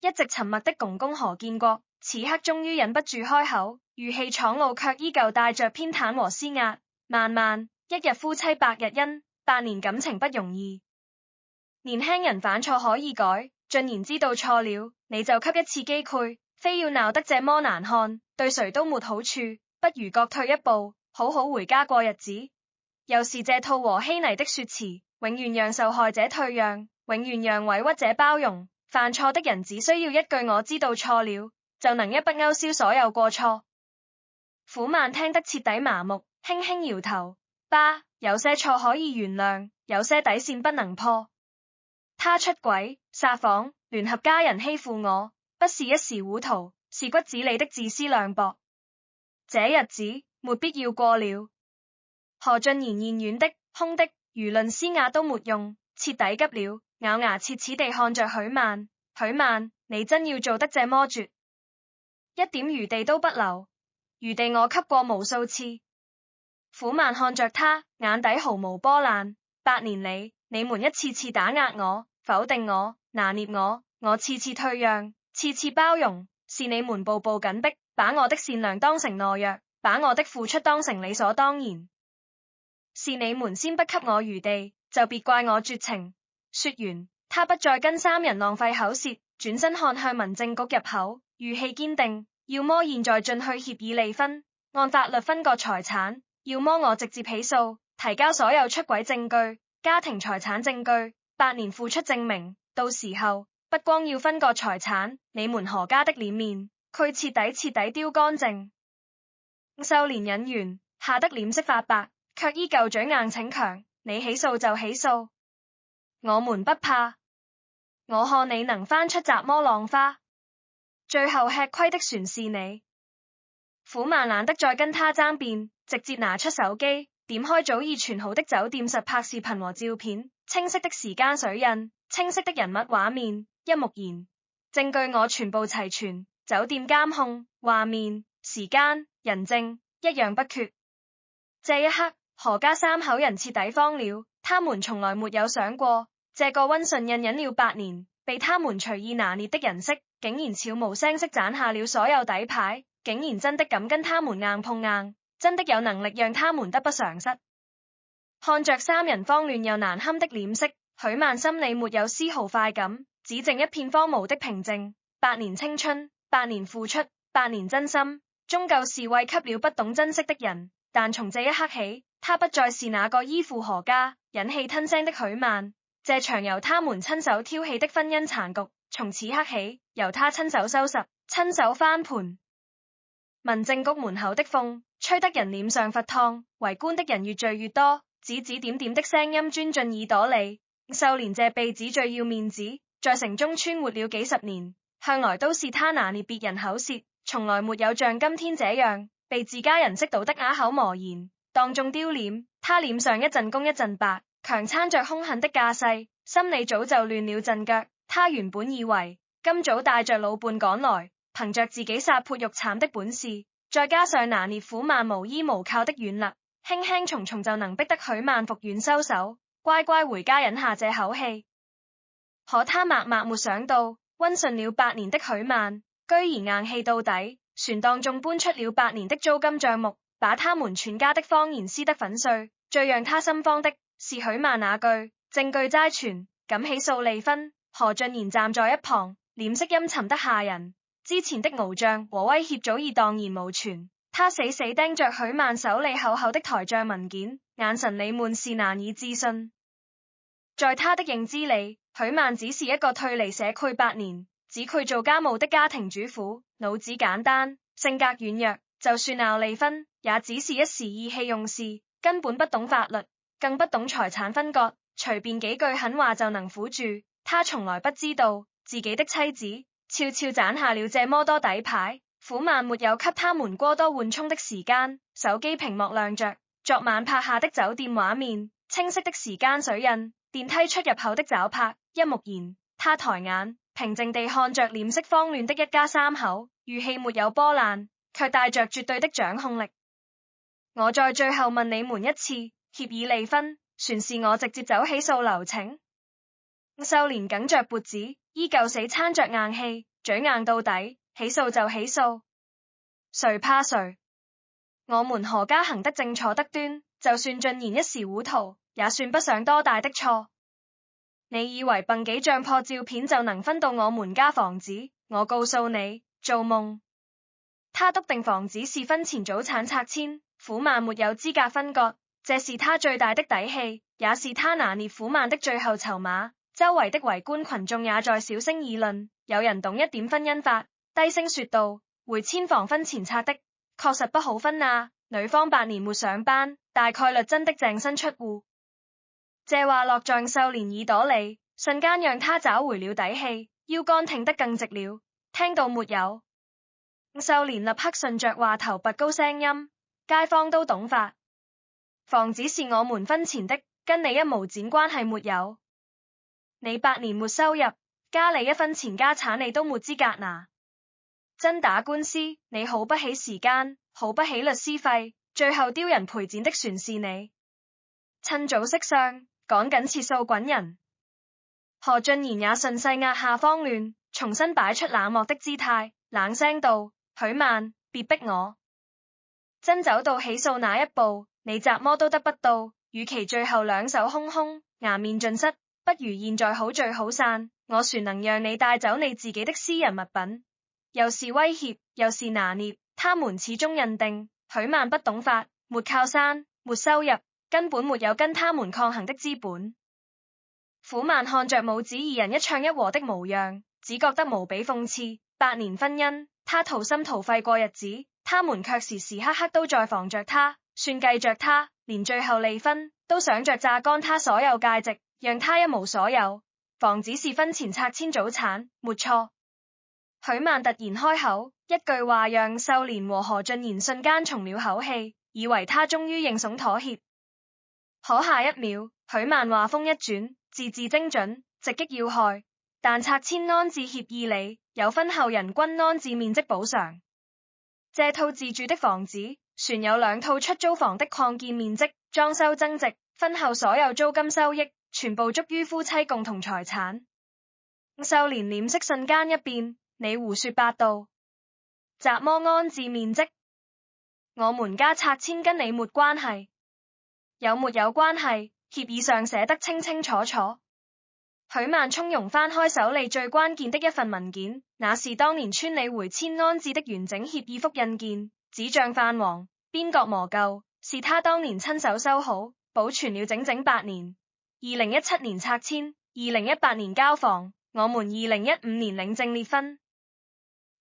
一直沉默的公公何建國，此刻終於忍不住開口，語氣闖怒卻依舊帶着偏袒和施壓。慢，一日夫妻百日恩，8年感情不容易。年輕人犯錯可以改，俊賢知道錯了，你就給一次機會，非要鬧得這麼難看，對誰都沒好處，不如各退一步，好好回家過日子。又是這套和稀泥的說辭，永遠讓受害者退讓，永遠讓委屈者包容。犯錯的人只需要一句我知道錯了，就能一筆勾銷所有過錯。虎曼聽得徹底麻木，輕輕搖頭，爸，有些錯可以原諒，有些底線不能破。他出軌、撒謊、聯合家人欺負我，不是一時糊塗，是骨子裡的自私涼薄。這日子沒必要過了。何俊賢厭軟的、兇的，輿論施壓都沒用，徹底急了，咬牙切齒地看着許曼，許曼，你真要做得這麼絕，一點餘地都不留？餘地我給過無數次。虎曼看着他，眼底毫無波瀾。8年裡，你們一次次打壓我，否定我，拿捏我次次退讓，次次包容，是你們步步緊逼，把我的善良當成懦弱，把我的付出當成理所當然。是你們先不給我餘地，就別怪我絕情。說完，他不再跟3人浪費口舌，轉身看向民政局入口，語氣堅定：要麼現在進去協議離婚，按法律分割財產，要麼我直接起訴，提交所有出軌證據、家庭財產證據、8年付出證明，到時候不光要分割財產，你們何家的臉面，佢徹底丟乾淨。秀蓮忍完，嚇得臉色發白，卻依舊嘴硬逞強，你起訴就起訴，我們不怕，我看你能翻出什麼浪花。最後吃虧的船是你。苦曼懶得再跟他爭辯，直接拿出手機，點開早已傳好的酒店實拍視頻和照片，清晰的時間水印，清晰的人物畫面，一目然，證據我全部齊全，酒店監控、畫面、時間、人證，一樣不缺。這一刻，何家三口人徹底慌了，他們從來沒有想過，這個溫順印忍了8年，被他們隨意拿捏的人色，竟然悄無聲息斬下了所有底牌，竟然真的敢跟他們硬碰硬，真的有能力讓他們得不償失。看着三人慌亂又難堪的臉色，許曼心裡沒有絲毫快感，只剩一片荒蕪的平靜。8年青春，8年付出，8年真心，終究是餵給了不懂珍惜的人。但從這一刻起，他不再是那個依附何家、忍氣吞聲的許曼。這場由他們親手挑起的婚姻殘局，從此刻起由他親手收拾，親手翻盤。民政局門口的風吹得人臉上發燙，圍觀的人越聚越多，指指點點的聲音鑽進耳朵裡。秀蓮這鼻子最要面子，在城中村活了幾十年，向來都是他拿捏別人口舌，從來沒有像今天這樣被自家人識到的啞口無言，當眾丟臉。他臉上一陣紅一陣白，強撐着兇狠的架勢，心裡早就亂了陣腳。他原本以為今早帶着老伴趕來，憑着自己殺潑肉慘的本事，再加上拿捏苦曼無依無靠的軟肋，輕輕鬆鬆就能逼得許曼服軟收手，乖乖回家忍下這口氣。可他默默沒想到，溫順了8年的許曼，居然硬氣到底，船當眾搬出了8年的租金賬目，把他們全家的謊言撕得粉碎。最讓他心慌的是許曼那句證據齋存，敢起訴離婚。何俊賢站在一旁，臉色陰沉得嚇人。之前的獒賬和威脅早已蕩然無存，他死死盯着許曼手裡厚厚的台賬文件，眼神裡滿是難以置信。在他的認知裡，許曼只是一個退離社會8年，只會做家務的家庭主婦，腦子簡單，性格軟弱，就算鬧離婚，也只是一時意氣用事，根本不懂法律，更不懂財產分割，隨便幾句狠話就能撫住。他從來不知道自己的妻子悄悄攢下了這麼多底牌。苦曼沒有給他們過多緩衝的時間，手機屏幕亮着昨晚拍下的酒店畫面，清晰的時間水印，電梯出入口的抓拍，一目然。他抬眼平靜地看着臉色慌亂的一家三口，語氣沒有波瀾，卻帶着絕對的掌控力。我在最後問你們一次，協議離婚，算是我直接走起訴流程？秀蓮梗着脖子，依舊死撐着硬氣，嘴硬到底，起訴就起訴，誰怕誰？我們何家行得正坐得端，就算俊賢一時糊塗，也算不上多大的錯。你以為蹦幾張破照片就能分到我們家房子？我告訴你，做夢！他篤定房子是婚前早產拆遷，苦曼沒有資格分割，這是他最大的底氣，也是他拿捏苦曼的最後籌碼。周圍的圍觀群眾也在小聲議論，有人懂一點婚姻法，低聲說道：回遷房婚前拆的，確實不好分啊，女方8年沒上班，大概率真的淨身出戶。這話落在秀蓮耳朵裡，瞬間讓他找回了底氣，腰桿挺得更直了。聽到沒有？秀蓮立刻順着話頭拔高聲音：街坊都懂法，房子是我們婚前的，跟你一毛錢關係沒有。你8年沒收入，加你1分錢家產你都沒資格拿。真打官司，你耗不起時間，耗不起律師費，最後丟人賠錢的船是你。趁早識相，趕緊撤訴滾人。何俊賢也順勢壓下慌亂，重新擺出冷漠的姿態，冷聲道：許曼，別逼我。真走到起訴那一步，你怎麼都得不到。與其最後兩手空空，顏面盡失，不如現在好聚好散。我船能讓你帶走你自己的私人物品。又是威脅，又是拿捏，他們始終認定許曼不懂法，沒靠山，沒收入，根本沒有跟他們抗衡的資本。苦曼看着母子二人一唱一和的模樣，只覺得無比諷刺。8年婚姻，他掏心掏肺過日子，他們卻時時刻刻都在防着他，算計着他，連最後離婚都想着榨乾他所有價值，讓他一無所有。房子是婚前拆遷早產，沒錯。許曼突然開口，一句話讓秀蓮和何俊賢瞬間鬆了口氣，以為他終於認慫妥協。可下一秒，許曼話風一轉，字字精準，直擊要害。但拆遷安置協議裏有婚後人均安置面積補償，這套自住的房子旋有2套出租房的擴建面積、裝修增值，婚後所有租金收益全部屬於夫妻共同財產。秀蓮臉色瞬間一變，你胡說八道，怎麼安置面積？我們家拆遷跟你沒關係，有沒有關係？協議上寫得清清楚楚。許曼從容翻開手裏最關鍵的一份文件，那是當年村里回遷安置的完整協議複印件，紙張泛黃，邊角磨舊，是他當年親手收好，保存了整整8年。2017年拆遷，2018年交房，我們2015年領證列婚。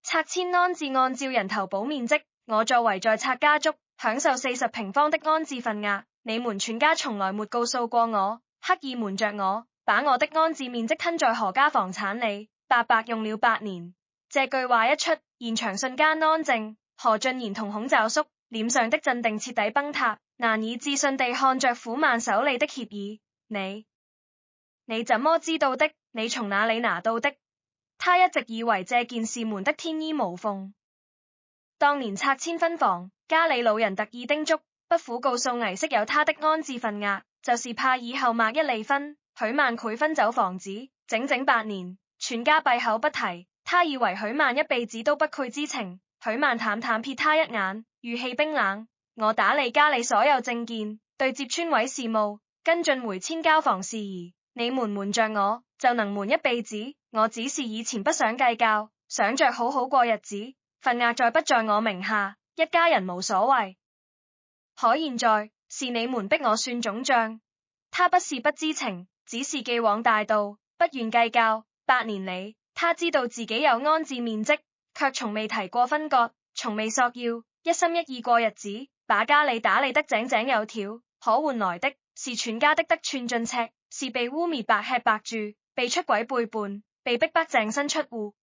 拆遷安置按照人頭保面積，我作為在拆家族，享受40平方的安置份額，你們全家從來沒告訴過我，刻意瞞着我，把我的安置面積吞在何家房產裏，白白用了8年。這句話一出，現場瞬間安靜。何俊賢瞳孔驟縮，臉上的鎮定徹底崩塌，難以置信地看着苦曼手裏的協議。你怎麼知道的？你從哪裏拿到的？他一直以為這件事瞞得天衣無縫。當年拆遷分房，家裏老人特意叮囑，不苦告訴倪媳有他的安置份額，就是怕以後萬一離婚，許曼賄分走房子。整整8年，全家閉口不提。他以為許曼一輩子都不愧之情。許曼淡淡瞥他一眼，語氣冰冷：我打理家裏所有證件，對接村委事務，跟進回遷交房事宜，你們瞞着我，就能瞞一輩子。我只是以前不想計較，想着好好過日子，份額再不在我名下，一家人無所謂。可現在是你們逼我算總賬。他不是不知情，只是既往大度，不願計較。8年裡，他知道自己有安置面積，卻從未提過分割，從未索要，一心一意過日子，把家裏打理得井井有條。可換來的是全家的得寸進尺，是被污衊白吃白住，被出軌背叛，被逼迫淨身出戶。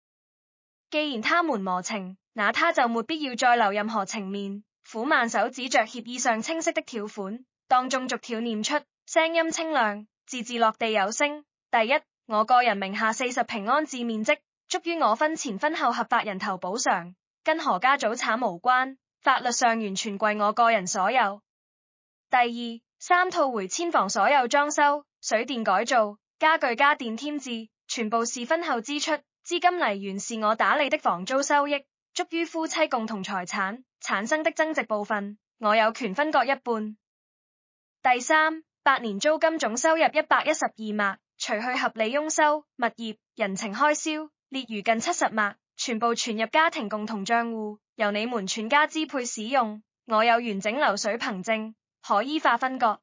既然他們磨情，那他就沒必要再留任何情面。苦曼手指着協議上清晰的條款，當中逐條念出，聲音清亮，字字落地有聲。第一，我個人名下40平安置面積，足於我婚前婚後合法人頭補償，跟何家祖產無關，法律上完全歸我個人所有。第二，3套回遷房所有裝修、水電改造、家具家電添置，全部是婚後支出，資金來源是我打理的房租收益，足於夫妻共同財產產生的增值部分，我有權分割一半。第三，8年租金總收入112萬，除去合理佣收、物業、人情開銷，列餘近70萬，全部存入家庭共同賬戶，由你們全家支配使用，我有完整流水憑證，可依法分割。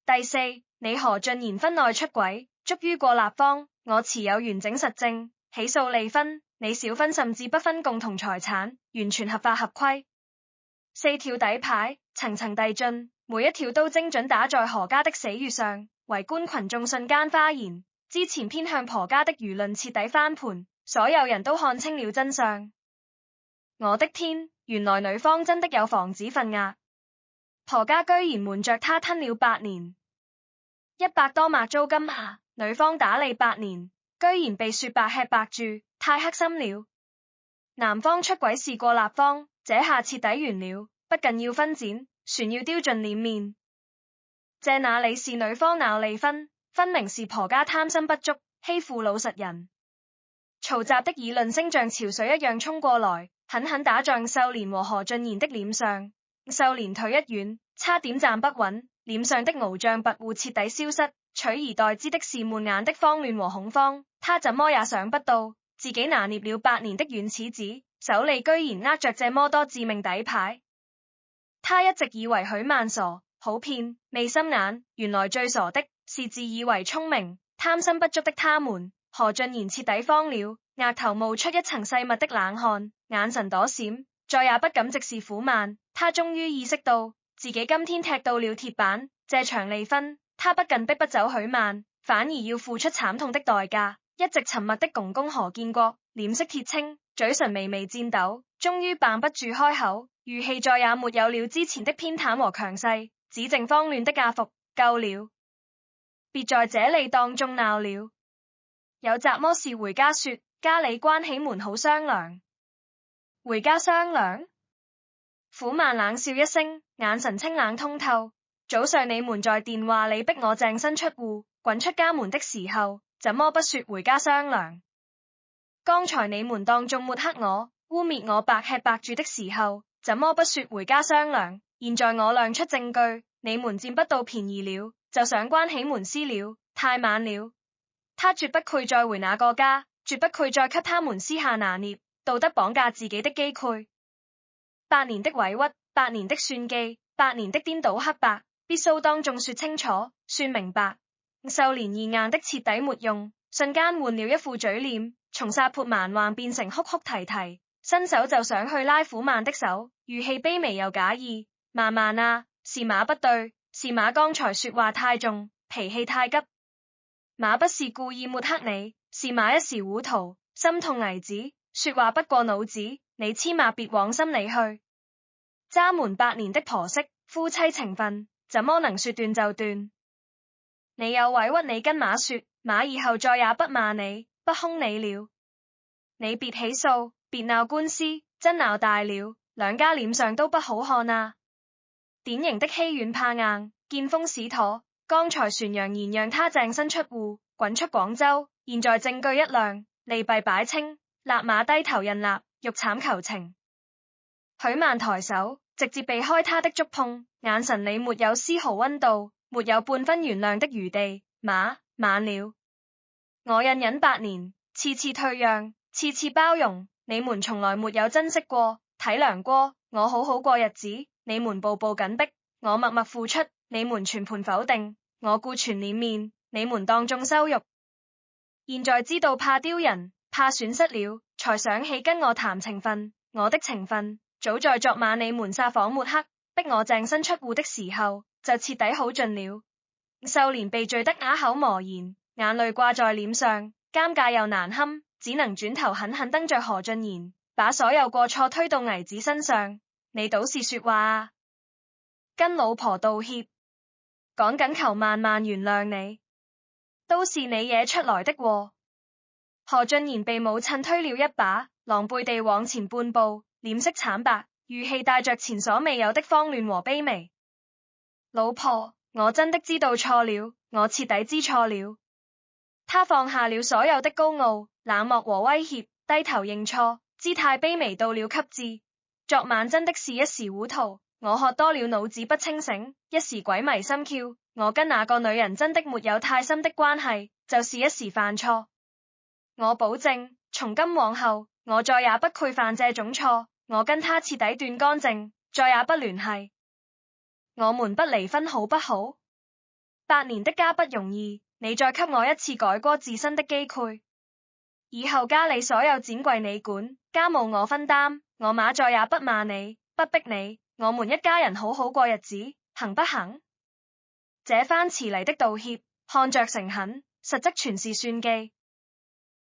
第四，你何俊賢婚內出軌，足於過立方，我持有完整實證，起訴離婚，你小分甚至不分共同財產，完全合法合規。4條底牌，層層遞進，每一條都精準打在何家的死穴上，圍觀群眾瞬間譁然。之前偏向婆家的輿論徹底翻盤，所有人都看清了真相。我的天，原來女方真的有房子份額，婆家居然瞞着她吞了8年，100多萬租金下，女方打理8年，居然被說白吃白住，太黑心了。男方出軌是過立方，這下徹底完了，不僅要分剪，船要丟盡臉面。這哪裡是女方鬧離婚，分明是婆家貪心不足，欺負老實人。嘈雜的議論聲像潮水一樣衝過來，狠狠打在秀蓮和何俊賢的臉上。秀蓮腿一軟，差點站不穩，臉上的翱翔跋扈徹底消失，取而代之的是滿眼的慌亂和恐慌。他怎麼也想不到，自己拿捏了8年的軟柿子，手裏居然握着這麼多致命底牌。他一直以為許曼傻，好騙，未心眼，原來最傻的是自以為聰明、貪心不足的他們。何俊賢徹底慌了，額頭冒出一層細密的冷汗，眼神躲閃，再也不敢直視苦曼。他終於意識到自己今天踢到了鐵板，這場離婚，他不僅逼不走許曼，反而要付出慘痛的代價。一直沉默的公公何建國臉色鐵青，嘴唇微微顫抖，終於辦不住開口，語氣再也沒有了之前的偏袒和強勢，只剩慌亂的亞服。夠了，別在這裏當眾鬧了。有什麼事回家說，家裏關起門好商量。回家商量？苦曼冷笑一聲，眼神清冷通透。早上你們在電話裏逼我淨身出戶，滾出家門的時候，怎麼不說回家商量？剛才你們當眾抹黑我、污衊我白吃白住的時候，怎麼不說回家商量？現在我亮出證據，你們佔不到便宜了，就想關起門私了，太晚了。他絕不愧再回那個家，絕不愧再給他們私下拿捏、道德綁架自己的機會。8年的委屈，8年的算計，8年的顛倒黑白，必須當眾說清楚、算明白。秀蓮易硬的徹底沒用，瞬間換了一副嘴臉，從殺潑蠻橫變成哭哭啼啼，伸手就想去拉苦曼的手，語氣卑微又假意：曼曼啊，是馬不對，是馬剛才說話太重，脾氣太急。馬不是故意抹黑你，是馬一時糊塗，心痛兒子，說話不過腦子，你千萬別往心裏去。渣門8年的婆媳，夫妻情分，怎麼能說斷就斷？你有委屈你跟馬說，馬以後再也不罵你，不兇你了。你別起訴，別鬧官司，真鬧大了，兩家臉上都不好看啊。典型的欺軟怕硬，見風使舵。剛才船揚言讓他淨身出戶，滾出廣州，現在證據一亮，利弊擺清，立馬低頭認納，欲慘求情。許曼抬手，直接避開他的觸碰，眼神裡沒有絲毫溫度，沒有半分原諒的餘地。馬，晚了，我隱忍8年，次次退讓，次次包容，你們從來沒有珍惜過、體諒過我好好過日子，你們步步緊逼，我默默付出，你們全盤否定，我顧全臉面，你們當眾羞辱。現在知道怕丟人，怕損失了，才想起跟我談情分。我的情分，早在昨晚你們撒謊抹黑，逼我淨身出戶的時候，就徹底好盡了。秀蓮被罪得啞口無言，眼淚掛在臉上，尷尬又難堪，只能轉頭狠狠瞪着何俊賢，把所有過錯推到兒子身上。你倒是說話啊！跟老婆道歉，趕緊求曼曼原諒你，都是你惹出來的禍。何俊賢被母親推了一把，狼狽地往前半步，臉色慘白，語氣帶着前所未有的慌亂和卑微。老婆，我真的知道錯了，我徹底知錯了。他放下了所有的高傲、冷漠和威脅，低頭認錯，姿態卑微到了極致。昨晚真的是一時糊塗，我喝多了腦子不清醒，一時鬼迷心竅，我跟那個女人真的沒有太深的關係，就是一時犯錯。我保證，從今往後，我再也不會犯這種錯，我跟他徹底斷乾淨，再也不聯繫。我們不離婚好不好？8年的家不容易，你再給我一次改過自新的機會。以後家裏所有展櫃你管，家務我分擔，我馬再也不罵你，不逼你，我們一家人好好過日子，行不行？這番遲嚟的道歉，看着誠懇，實則全是算計。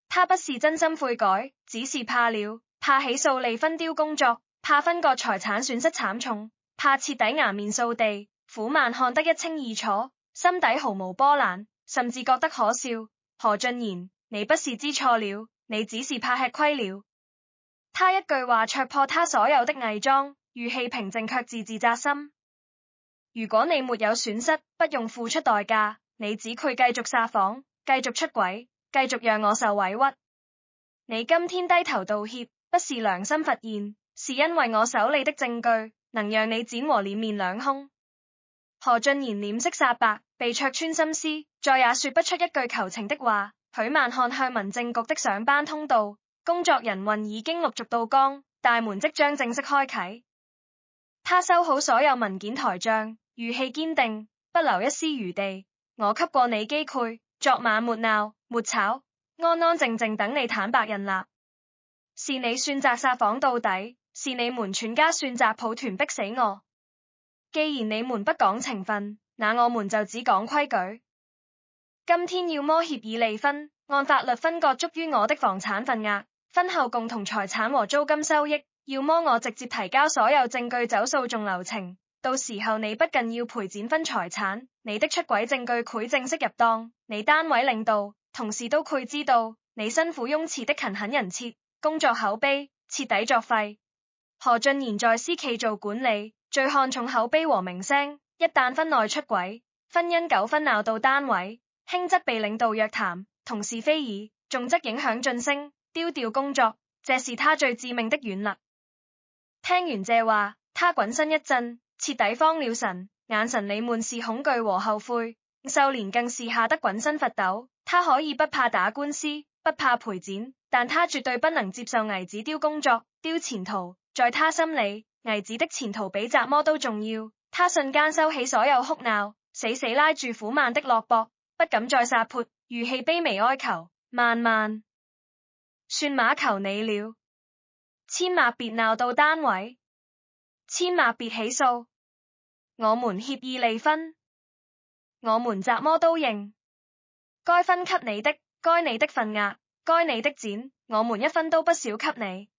他不是真心悔改，只是怕了，怕起訴離婚丟工作，怕分割財產損失慘重，怕徹底顏面掃地。苦曼看得一清二楚，心底毫無波瀾，甚至覺得可笑。何俊賢，你不是知錯了，你只是怕吃虧了。他一句話戳破他所有的偽裝，語氣平靜卻字字扎心。如果你沒有損失，不用付出代價，你只佢繼續撒謊，繼續出軌，繼續讓我受委屈。你今天低頭道歉，不是良心發現，是因為我手裏的證據能讓你剪和臉面兩空。何俊賢臉色煞白，被戳穿心思，再也說不出一句求情的話。許曼看向民政局的上班通道，工作人運已經陸續到崗，大門即將正式開啟。他收好所有文件台賬，語氣堅定，不留一絲餘地。我給過你機會，昨晚沒鬧沒吵，安安靜靜等你坦白認立。是你選擇撒謊到底，是你們全家選擇抱團逼死我。既然你們不講情分，那我們就只講規矩。今天要麼協議離婚，按法律分割足於我的房產份額，婚後共同財產和租金收益；要麼我直接提交所有證據走訴訟流程，到時候你不僅要賠展分財產，你的出軌證據繪正式入檔，你單位領導同事都繪知道你辛苦雍持的勤懇人設，工作口碑徹底作廢。何俊賢在私企做管理，最看重口碑和名聲，一旦婚內出軌，婚姻糾紛鬧到單位，輕則被領導約談，同事非議，重則影響晉升，丟掉工作，這是他最致命的軟肋。聽完這話，他滾身一震，徹底慌了神，眼神裡滿是恐懼和後悔。秀蓮更是嚇得滾身發抖，他可以不怕打官司，不怕賠錢，但他絕對不能接受兒子丟工作、丟前途。在他心裡，兒子的前途比什麼都重要。他瞬間收起所有哭鬧，死死拉住苦悶的胳膊，不敢再撒潑，語氣卑微哀求：曼，算馬求你了，千萬別鬧到單位，千萬別起訴，我們協議離婚，我們什麼都認，該分給你的，該你的份額，該你的錢，我們一分都不少給你。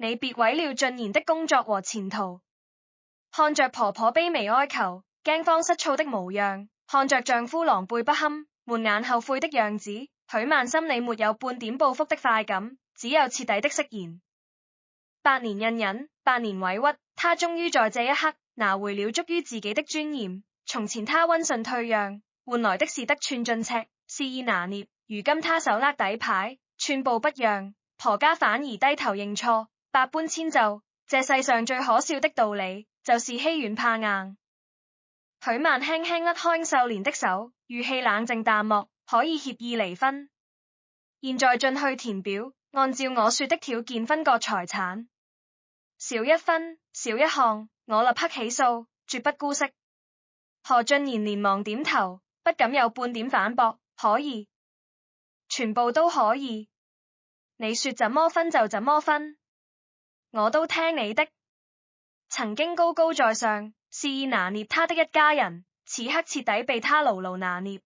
你別毀了俊賢的工作和前途。看着婆婆卑微哀求、驚慌失措的模樣，看着丈夫狼狽不堪、滿眼後悔的樣子，許曼心裡沒有半點報復的快感，只有徹底的釋然。8年隱忍，8年委屈，她終於在這一刻拿回了屬於自己的尊嚴。從前她溫順退讓，換來的是得寸進尺，肆意拿捏；如今她手握底牌，寸步不讓，婆家反而低頭認錯，百般遷就。這世上最可笑的道理，就是欺軟怕硬。許曼輕輕甩開秀蓮的手，語氣冷靜淡漠：可以協議離婚，現在進去填表，按照我說的條件分割財產，少一分少一項，我立刻起訴，絕不姑息。何俊賢連忙點頭，不敢有半點反駁：可以，全部都可以，你說怎麼分就怎麼分，我都聽你的。曾經高高在上，肆意拿捏他的一家人，此刻徹底被他牢牢拿捏。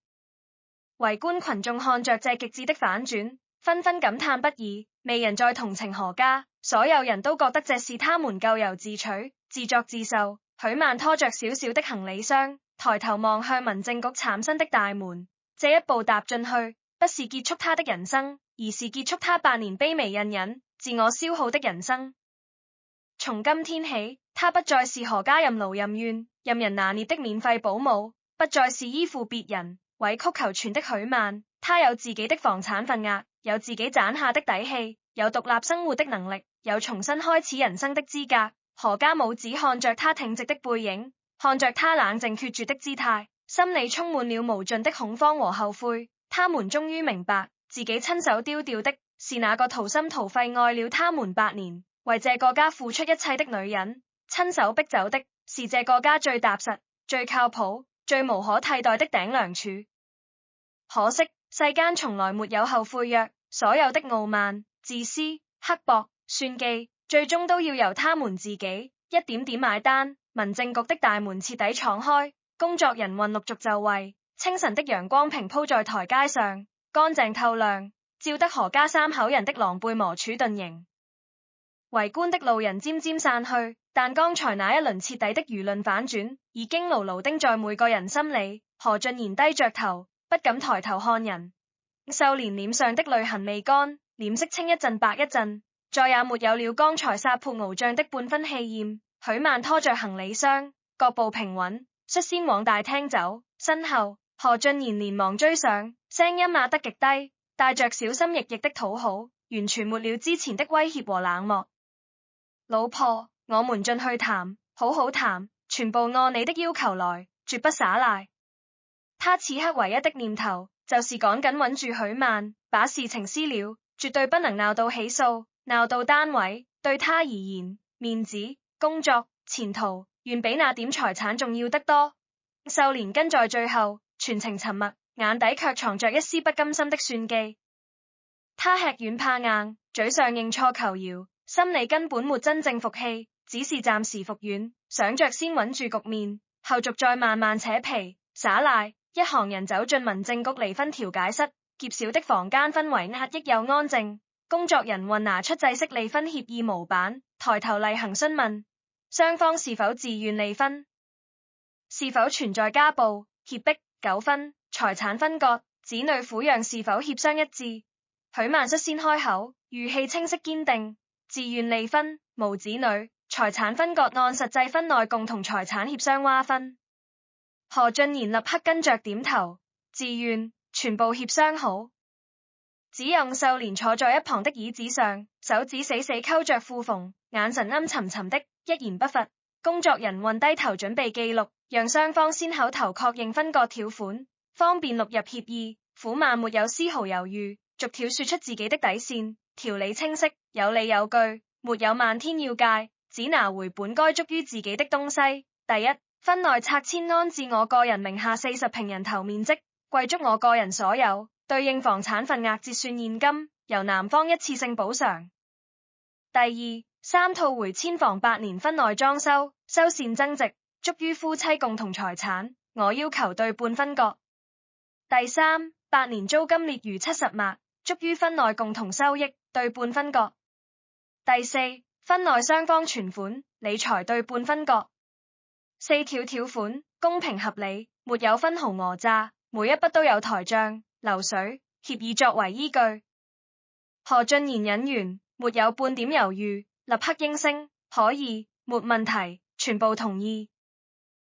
圍觀群眾看着這極致的反轉，紛紛感嘆不已，未人再同情何家，所有人都覺得這是他們咎由自取，自作自受。許曼拖着小小的行李箱，抬頭望向民政局嶄新的大門，這一步踏進去，不是結束他的人生，而是結束他8年卑微隱忍、自我消耗的人生。從今天起，他不再是何家任勞任怨、任人拿捏的免費保姆，不再是依附別人、委曲求全的許曼。他有自己的房產份額，有自己攢下的底氣，有獨立生活的能力，有重新開始人生的資格。何家母子看着他挺直的背影，看着他冷靜決絕的姿態，心裡充滿了無盡的恐慌和後悔。他們終於明白，自己親手丟掉的是那個掏心掏肺愛了他們8年，為這個家付出一切的女人。親手逼走的是這個家最踏實、最靠譜、最無可替代的頂梁柱。可惜世間從來沒有後悔藥，所有的傲慢、自私、刻薄、算計，最終都要由他們自己一點點買單。民政局的大門徹底敞開，工作人員陸續就位，清晨的陽光平鋪在台階上，乾淨透亮，照得何家3口人的狼狽磨杵頓形。圍觀的路人漸漸散去，但剛才那一輪徹底的輿論反轉已經牢牢釘在每個人心裡。何俊賢低着頭，不敢抬頭看人。秀蓮臉上的淚痕未乾，臉色青一陣白一陣，再也沒有了剛才撒潑翱翔的半分氣焰。許曼拖着行李箱，腳步平穩，率先往大廳走，身後何俊賢連忙追上，聲音壓得極低，帶着小心翼翼的討好，完全沒了之前的威脅和冷漠。老婆，我們進去談，好好談，全部按你的要求來，絕不耍賴。他此刻唯一的念頭就是趕緊穩住許曼，把事情私了，絕對不能鬧到起訴，鬧到單位，對他而言，面子、工作、前途，遠比那點財產重要得多。秀蓮跟在最後，全程沉默，眼底卻藏着一絲不甘心的算計。他吃軟怕硬，嘴上認錯求饒，心裏根本沒真正服氣，只是暫時服軟，想着先穩住局面，後續再慢慢扯皮耍賴。一行人走進民政局離婚調解室，狹小的房間氛圍壓抑又安靜。工作人員拿出制式離婚協議模板，抬頭例行詢問雙方是否自願離婚，是否存在家暴、脅迫、糾紛、財產分割、子女撫養是否協商一致。許曼率先開口，語氣清晰堅定：自願離婚，無子女，財產分割按實際婚內共同財產協商劃分。何俊賢立刻跟着點頭，自願，全部協商好。只讓秀蓮坐在一旁的椅子上，手指死死摳着褲縫，眼神陰沉沉的，一言不發。工作人員低頭準備記錄，讓雙方先口頭確認分割條款，方便錄入協議。苦曼沒有絲毫猶豫，逐條說出自己的底線，條理清晰，有理有據，沒有漫天要界，只拿回本該屬於自己的東西。第一，婚內拆遷安置我個人名下40平人頭面積，貴足我個人所有，對應房產份額折算現金，由男方一次性補償。第二，3套回遷房8年婚內裝修，修繕增值，屬於夫妻共同財產，我要求對半分割。第三，8年租金列如70萬，屬於婚內共同收益，對半分割。第四，婚內雙方存款、理財對半分割。4條條款公平合理，沒有分毫訛詐，每一筆都有台賬、流水、協議作為依據。何俊賢引完，沒有半點猶豫，立刻應聲，可以，沒問題，全部同意。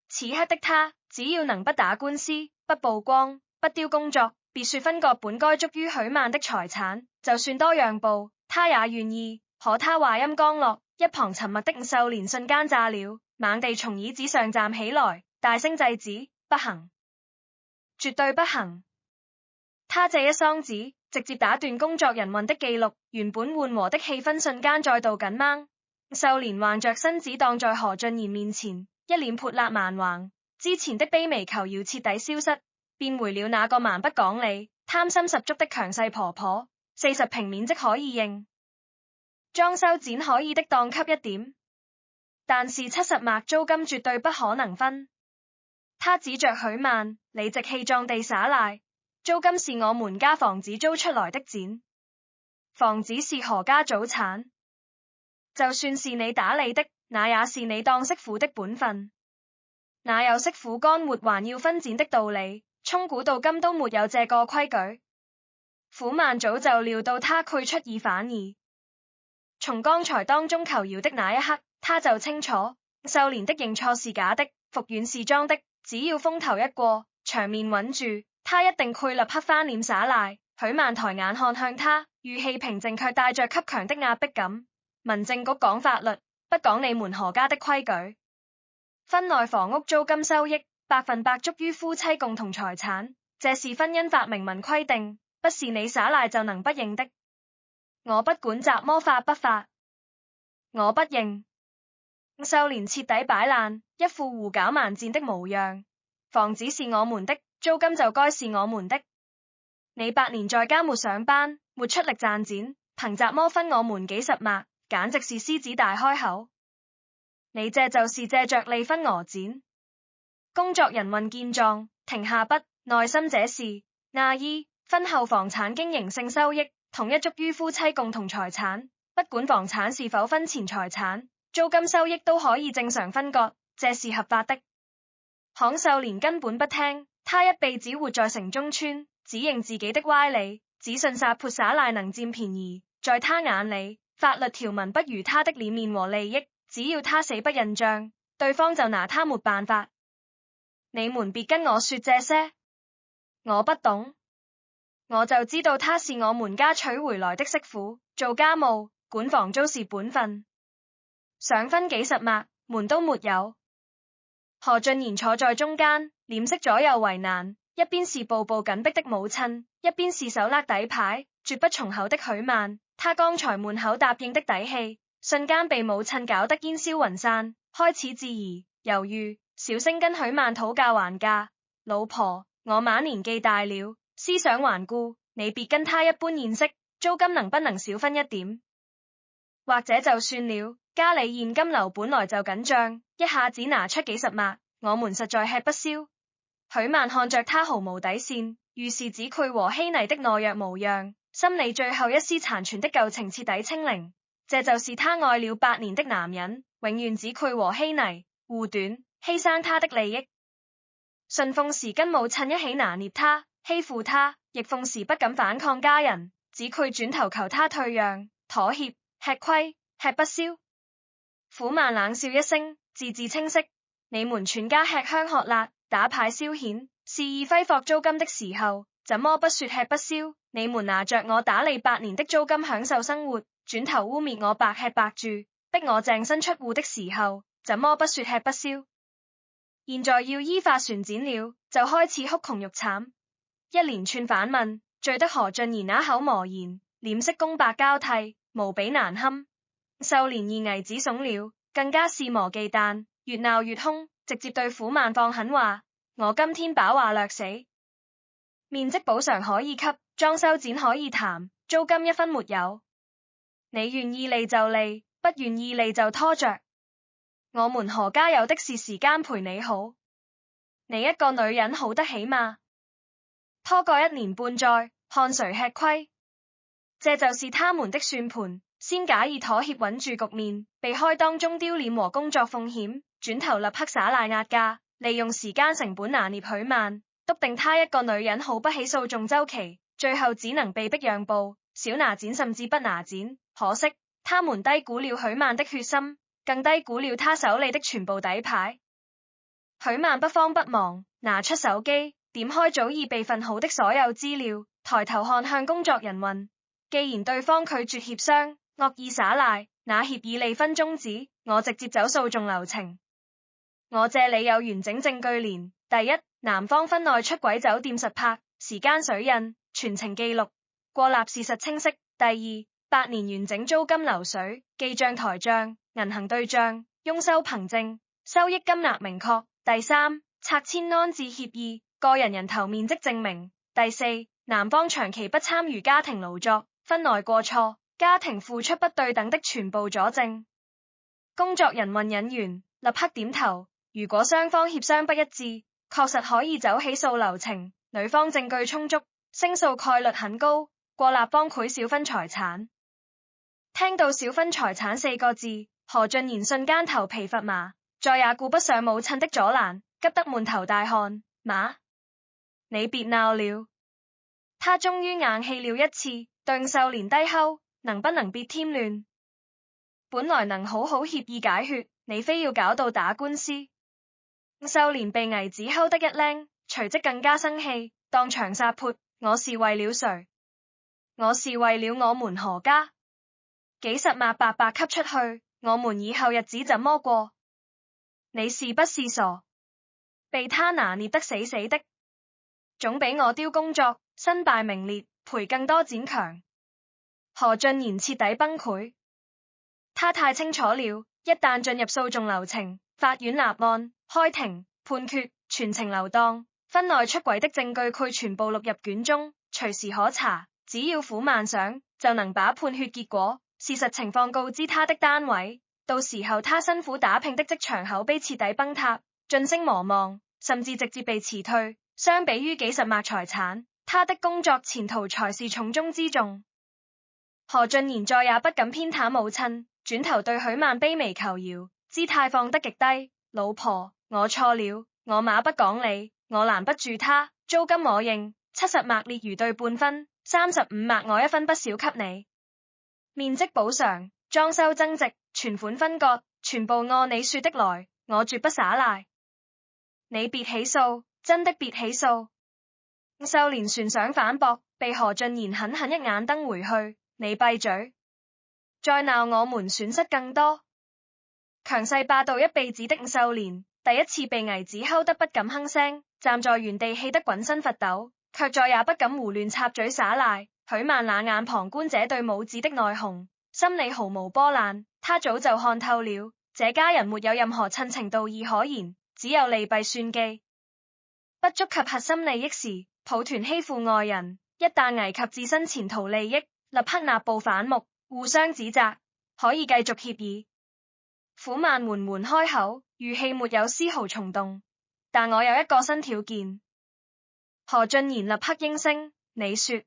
此刻的他，只要能不打官司、不曝光、不丟工作，別說分割本該屬於許曼的財產，就算多讓步，他也願意。可他話音剛落，一旁沉默的秀蓮瞬間炸了，猛地從椅子上站起來，大聲制止：不行，絕對不行！他這一雙指直接打斷工作人員的記錄，原本緩和的氣氛瞬間再度緊繃。秀蓮橫着身子擋在何俊賢面前，一臉潑辣蠻橫，之前的卑微求饒徹底消失，變回了那個蠻不講理、貪心十足的強勢婆婆。40平面積可以認，裝修剪可以的當給一點，但是70萬租金絕對不可能分。他指着許曼，理直氣壯地耍賴：租金是我們家房子租出來的錢，房子是何家祖產，就算是你打理的，那也是你當媳婦的本分，哪有媳婦乾活還要分錢的道理？從古到今都沒有這個規矩。苦曼早就料到他會出爾反爾，從剛才當中求饒的那一刻，他就清楚秀蓮的認錯是假的，服軟是裝的，只要風頭一過，場面穩住，他一定會立刻翻臉耍賴。許曼抬眼看向他，語氣平靜卻帶着極強的壓迫感：民政局講法律，不講你們何家的規矩。婚內房屋租金收益100%屬於夫妻共同財產，這是婚姻法明文規定，不是你耍賴就能不認的。我不管怎麼法不法，我不認。秀蓮徹底擺爛，一副胡攪蠻戰的模樣。房子是我們的，租金就該是我們的。你8年在家沒上班，沒出力賺錢，憑怎麼分我們幾十萬？簡直是獅子大開口。你這就是借着離婚訛錢。工作人員見狀，停下筆，內心這是阿姨，婚後房產經營性收益統一屬於夫妻共同財產，不管房產是否婚前財產，租金收益都可以正常分割，這是合法的。康秀蓮根本不聽，她一輩子活在城中村，只認自己的歪理，只信撒潑耍賴能佔便宜。在她眼裡，法律條文不如她的臉面和利益，只要她死不認賬，對方就拿她沒辦法。你們別跟我說這些，我不懂，我就知道她是我們家娶回來的媳婦，做家務、管房租是本分，想分幾十萬，門都沒有。何俊賢坐在中間，臉色左右為難，一邊是步步緊逼的母親，一邊是手握底牌，絕不從口的許曼，他剛才滿口答應的底氣，瞬間被母親搞得煙消雲散，開始質疑、猶豫，小聲跟許曼討價還價：老婆，我媽年紀大了，思想頑固，你別跟她一般見識，租金能不能少分一點？或者就算了，家裏現金流本來就緊張，一下子拿出幾十萬，我們實在吃不消。許曼看着他毫無底線，遇事指佢和稀泥的懦弱模樣，心裏最後一絲殘存的舊情徹底清零。這就是他愛了8年的男人，永遠指佢和稀泥、護短，犧牲他的利益。順奉時跟母親一起拿捏他，欺負他，逆奉時不敢反抗家人，指佢轉頭求他退讓、妥協，吃虧，吃不消。苦曼冷笑一聲，字字清晰：你們全家吃香喝辣，打牌消遣，肆意揮霍租金的時候，怎麼不說吃不消？你們拿着我打理8年的租金享受生活，轉頭污衊我白吃白住，逼我淨身出戶的時候，怎麼不說吃不消？現在要依法旋轉了，就開始哭窮欲慘，一連串反問，醉得何俊賢啞口磨言，臉色公白交替，無比難堪。秀蓮二危子慫了，更加肆無忌憚，越鬧越兇，直接對苦曼放狠話：我今天把話掠死，面積補償可以給，裝修剪可以談，租金一分沒有。你願意利就利，不願意利就拖着。我們何家有的是時間陪你好，你一個女人好得起嗎？拖個1年半載，看誰吃虧。這就是他們的算盤，先假意妥協穩住局面，避開當中丟臉和工作風險，轉頭立刻耍賴壓價，利用時間成本拿捏許曼，篤定他一個女人耗不起訴訟週期，最後只能被逼讓步，少拿錢甚至不拿錢。可惜他們低估了許曼的決心，更低估了他手裏的全部底牌。許曼不慌不忙拿出手機，點開早已備份好的所有資料，抬頭看向工作人員。既然對方拒絕協商，惡意耍賴，那協議離婚終止，我直接走訴訟流程。我這裡有完整證據連：第一，男方婚內出軌酒店實拍，時間水印，全程記錄，過納事實清晰。第二，8年完整租金流水，記賬台賬、銀行對賬，佣收憑證，收益金額明確。第三，拆遷安置協議，個人人頭面積證明。第四，男方長期不參與家庭勞作，婚內過錯，家庭付出不對等的全部佐證。工作人員引員立刻點頭，如果雙方協商不一致，確實可以走起訴流程，女方證據充足，勝訴概率很高，過立方賄小分財產。聽到小分財產4個字，何俊賢瞬間頭皮發麻，再也顧不上母親的阻攔，急得滿頭大汗。媽，你別鬧了。他終於硬氣了一次，對秀蓮低吼：能不能別添亂？本來能好好協議解決，你非要搞到打官司。秀蓮被危子吼得一愣，隨即更加生氣，當場撒潑：我是為了誰？我是為了我們何家？幾十萬白白給出去，我們以後日子怎麼過？你是不是傻？被他拿捏得死死的，總比我丟工作、身敗名裂、賠更多錢強。何俊賢徹底崩潰，他太清楚了，一旦進入訴訟流程，法院立案、開庭、判決，全程流當，婚內出軌的證據佢全部錄入卷中，隨時可查。只要苦曼想，就能把判決結果、事實情況告知他的單位，到時候他辛苦打拼的職場口碑徹底崩塌，晉升無望，甚至直接被辭退。相比於幾十萬財產，他的工作前途才是重中之重。何俊賢再也不敢偏袒母親，轉頭對許曼卑微求饒，姿態放得極低：老婆，我錯了，我媽不講理，我攔不住他，租金我認，70萬列如對半分，35萬我一分不少給你。面積補償、裝修增值、存款分割，全部按你說的來，我絕不耍賴。你別起訴，真的別起訴。秀蓮船想反駁，被何俊賢狠狠一眼瞪回去：你閉嘴！再鬧我們損失更多。強勢霸道一輩子的秀蓮，第一次被危子吼得不敢吭聲，站在原地氣得滾身發抖，卻再也不敢胡亂插嘴耍賴。許曼冷眼旁觀這對母子的內訌，心裏毫無波瀾。他早就看透了，這家人沒有任何親情道義可言，只有利弊算計。不觸及核心利益時，抱團欺負外人；一旦危及自身前途利益，立刻納報反目，互相指責，可以繼續協議。苦曼緩緩開口，語氣沒有絲毫蟲動。但我有一個新條件。何俊賢立刻應聲，你說。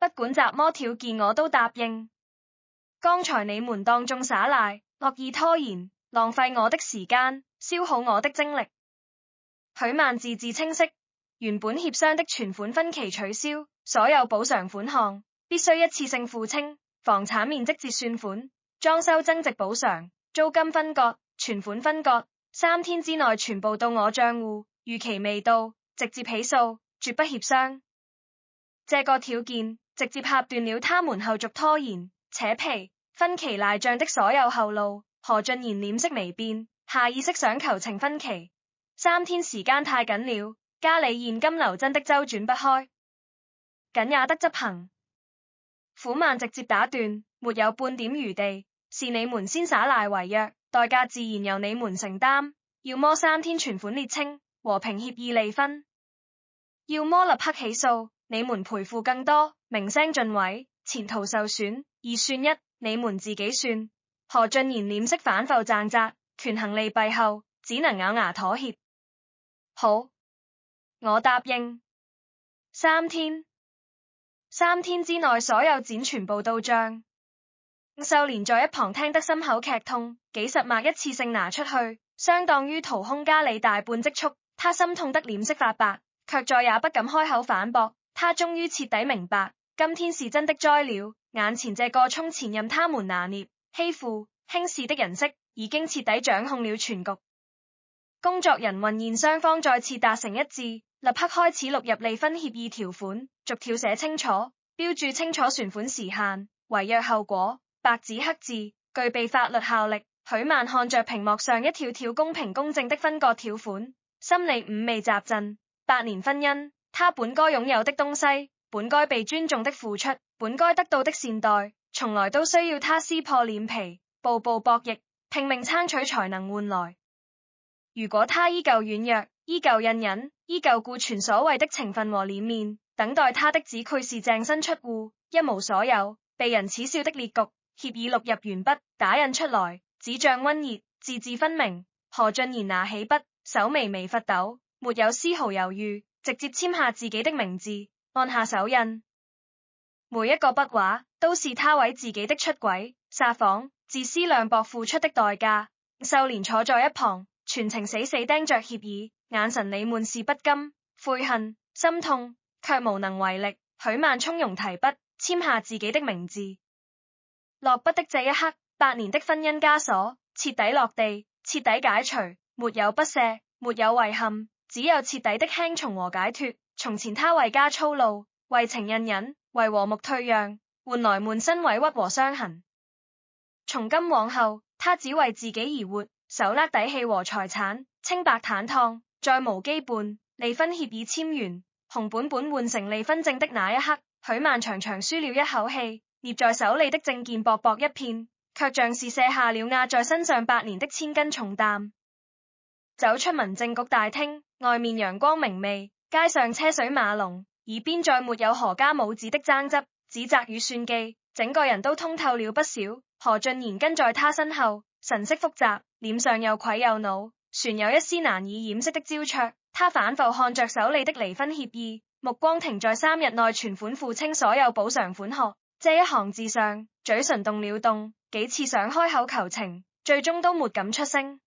不管怎麼條件我都答應。剛才你們當眾耍賴，惡意拖延，浪費我的時間，消耗我的精力。許曼字字清晰，原本協商的存款分期取消，所有補償款項必須一次性付清，房產面積折算款、裝修增值補償、租金分割、存款分割，3天之內全部到我賬戶，逾期未到，直接起訴，絕不協商。這個條件直接掐斷了他們後續拖延、扯皮、分期賴賬的所有後路。何俊賢臉色微變，下意識想求情分期。3天時間太緊了，家裏現金流真的周轉不開，緊也得執行。苦曼直接打斷，沒有半點餘地，是你們先耍賴違約，代價自然由你們承擔。要麼3天存款列清，和平協議離婚；要麼立刻起訴，你們賠付更多，名聲盡毀，前途受損。2算1，你們自己算。何俊賢臉色反覆掙扎，權衡利弊後，只能咬牙妥協。好，我答應。3天之內所有錢全部到賬。秀蓮在一旁聽得心口劇痛，幾十萬一次性拿出去，相當於掏空家裏大半積蓄。他心痛得臉色發白，卻再也不敢開口反駁。他終於徹底明白，今天是真的栽了。眼前這個從前任他們拿捏、欺負、輕視的人色，已經徹底掌控了全局。工作人運營雙方再次達成一致，立刻開始錄入離婚協議條款，逐條寫清楚，標注清楚存款時限、違約後果，白紙黑字，具備法律效力。許曼看着屏幕上一條條公平公正的分割條款，心裏五味雜陳。8年婚姻，他本該擁有的東西，本該被尊重的付出，本該得到的善待，從來都需要他撕破臉皮，步步博弈，拼命爭取才能換來。如果他依舊軟弱，依舊隱忍，依舊顧全所謂的情分和臉面，等待他的只愧是淨身出戶，一無所有，被人恥笑的列局。協議錄入完畢，打印出來，紙張溫熱，字字分明。何俊賢拿起筆，手微微發抖，沒有絲毫猶豫，直接簽下自己的名字，按下手印。每一個筆畫都是他為自己的出軌、撒謊、自私涼薄付出的代價。秀蓮坐在一旁，全程死死盯着協議，眼神裡滿是不甘、悔恨、心痛，卻無能為力。許曼從容提筆，簽下自己的名字。落筆的這一刻，8年的婚姻枷鎖徹底落地，徹底解除，沒有不捨，沒有遺憾，只有徹底的輕鬆和解脫。從前他為家操勞，為情隱忍，為和睦退讓，換來滿身委屈和傷痕。從今往後，他只為自己而活，手握底氣和財產，清白坦蕩，再無羈絆。離婚協議簽完，紅本本換成離婚證的那一刻，許曼長長舒了一口氣，捏在手裏的證件薄薄一片，卻像是卸下了壓在身上8年的千斤重擔。走出民政局大廳，外面陽光明媚，街上車水馬龍，耳邊再沒有何家母子的爭執、指責與算計，整個人都通透了不少。何俊賢跟在他身後，神色複雜，臉上又愧又惱，旋有一絲難以掩飾的焦灼。他反覆看着手裏的離婚協議，目光停在3日內存款付清所有補償款項這一行字上，嘴唇動了動，幾次想開口求情，最終都沒敢出聲。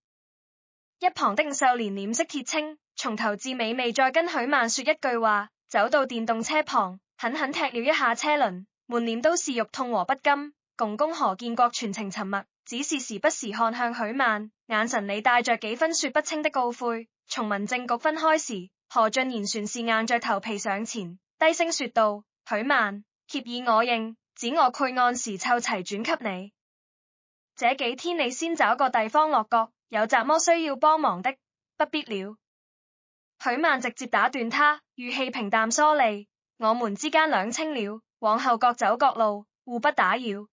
一旁的秀蓮臉色鐵青，從頭至尾未再跟許曼說一句話，走到電動車旁，狠狠踢了一下車輪，滿臉都是肉痛和不甘。公公何建國全程沉默，只是時不時看向許曼，眼神裡帶着幾分說不清的懊悔。從民政局分開時，何俊賢算是硬着頭皮上前，低聲說道：許曼，協議我認，只我攰按時湊齊轉給你。這幾天你先找個地方落腳，有什麼需要幫忙的，不必了。許曼直接打斷他，語氣平淡疏離：我們之間兩清了，往後各走各路，互不打擾。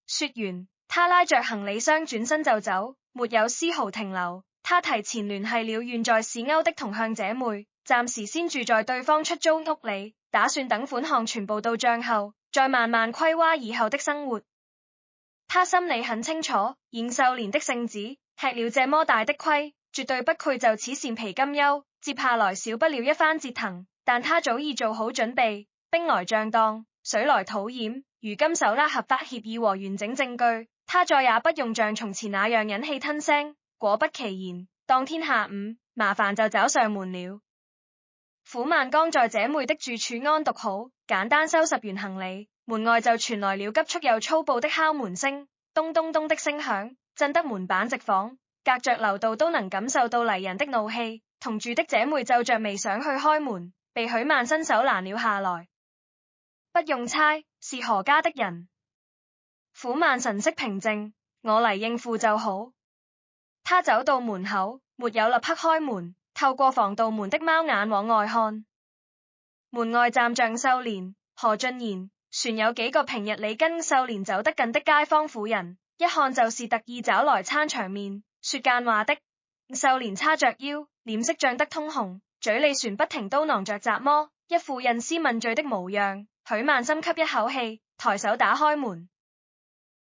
說完，他拉着行李箱轉身就走，沒有絲毫停留。他提前聯繫了遠在市歐的同鄉姐妹，暫時先住在對方出租屋裏，打算等款項全部到賬後，再慢慢規劃以後的生活。他心裏很清楚，演秀蓮的性子吃了這麼大的虧，絕對不愧就此善貔甘優，接下來少不了一番折騰。但他早已做好準備，兵來將擋，水來土掩。如今手握合法協議和完整證據，他再也不用像從前那樣忍氣吞聲。果不其然，當天下午，麻煩就找上門了。苦曼剛在姐妹的住處安頓好，簡單收拾完行李，門外就傳來了急促又粗暴的敲門聲，咚咚咚的聲響，震得門板直晃，隔着樓道都能感受到嚟人的怒氣。同住的姐妹皺着眉想去開門，被許曼伸手攔了下來。不用猜，是何家的人。苦曼神色平靜，我嚟應付就好。他走到門口，沒有立刻開門，透過防盜門的貓眼往外看。門外站着秀蓮、何俊賢，船有幾個平日里跟秀蓮走得近的街坊婦人，一看就是特意找來撐場面說間話的。秀蓮叉着腰，臉色漲得通紅，嘴裏旋不停叨囔着雜麼，一副認屍問罪的模樣。許曼深吸一口氣，抬手打開門。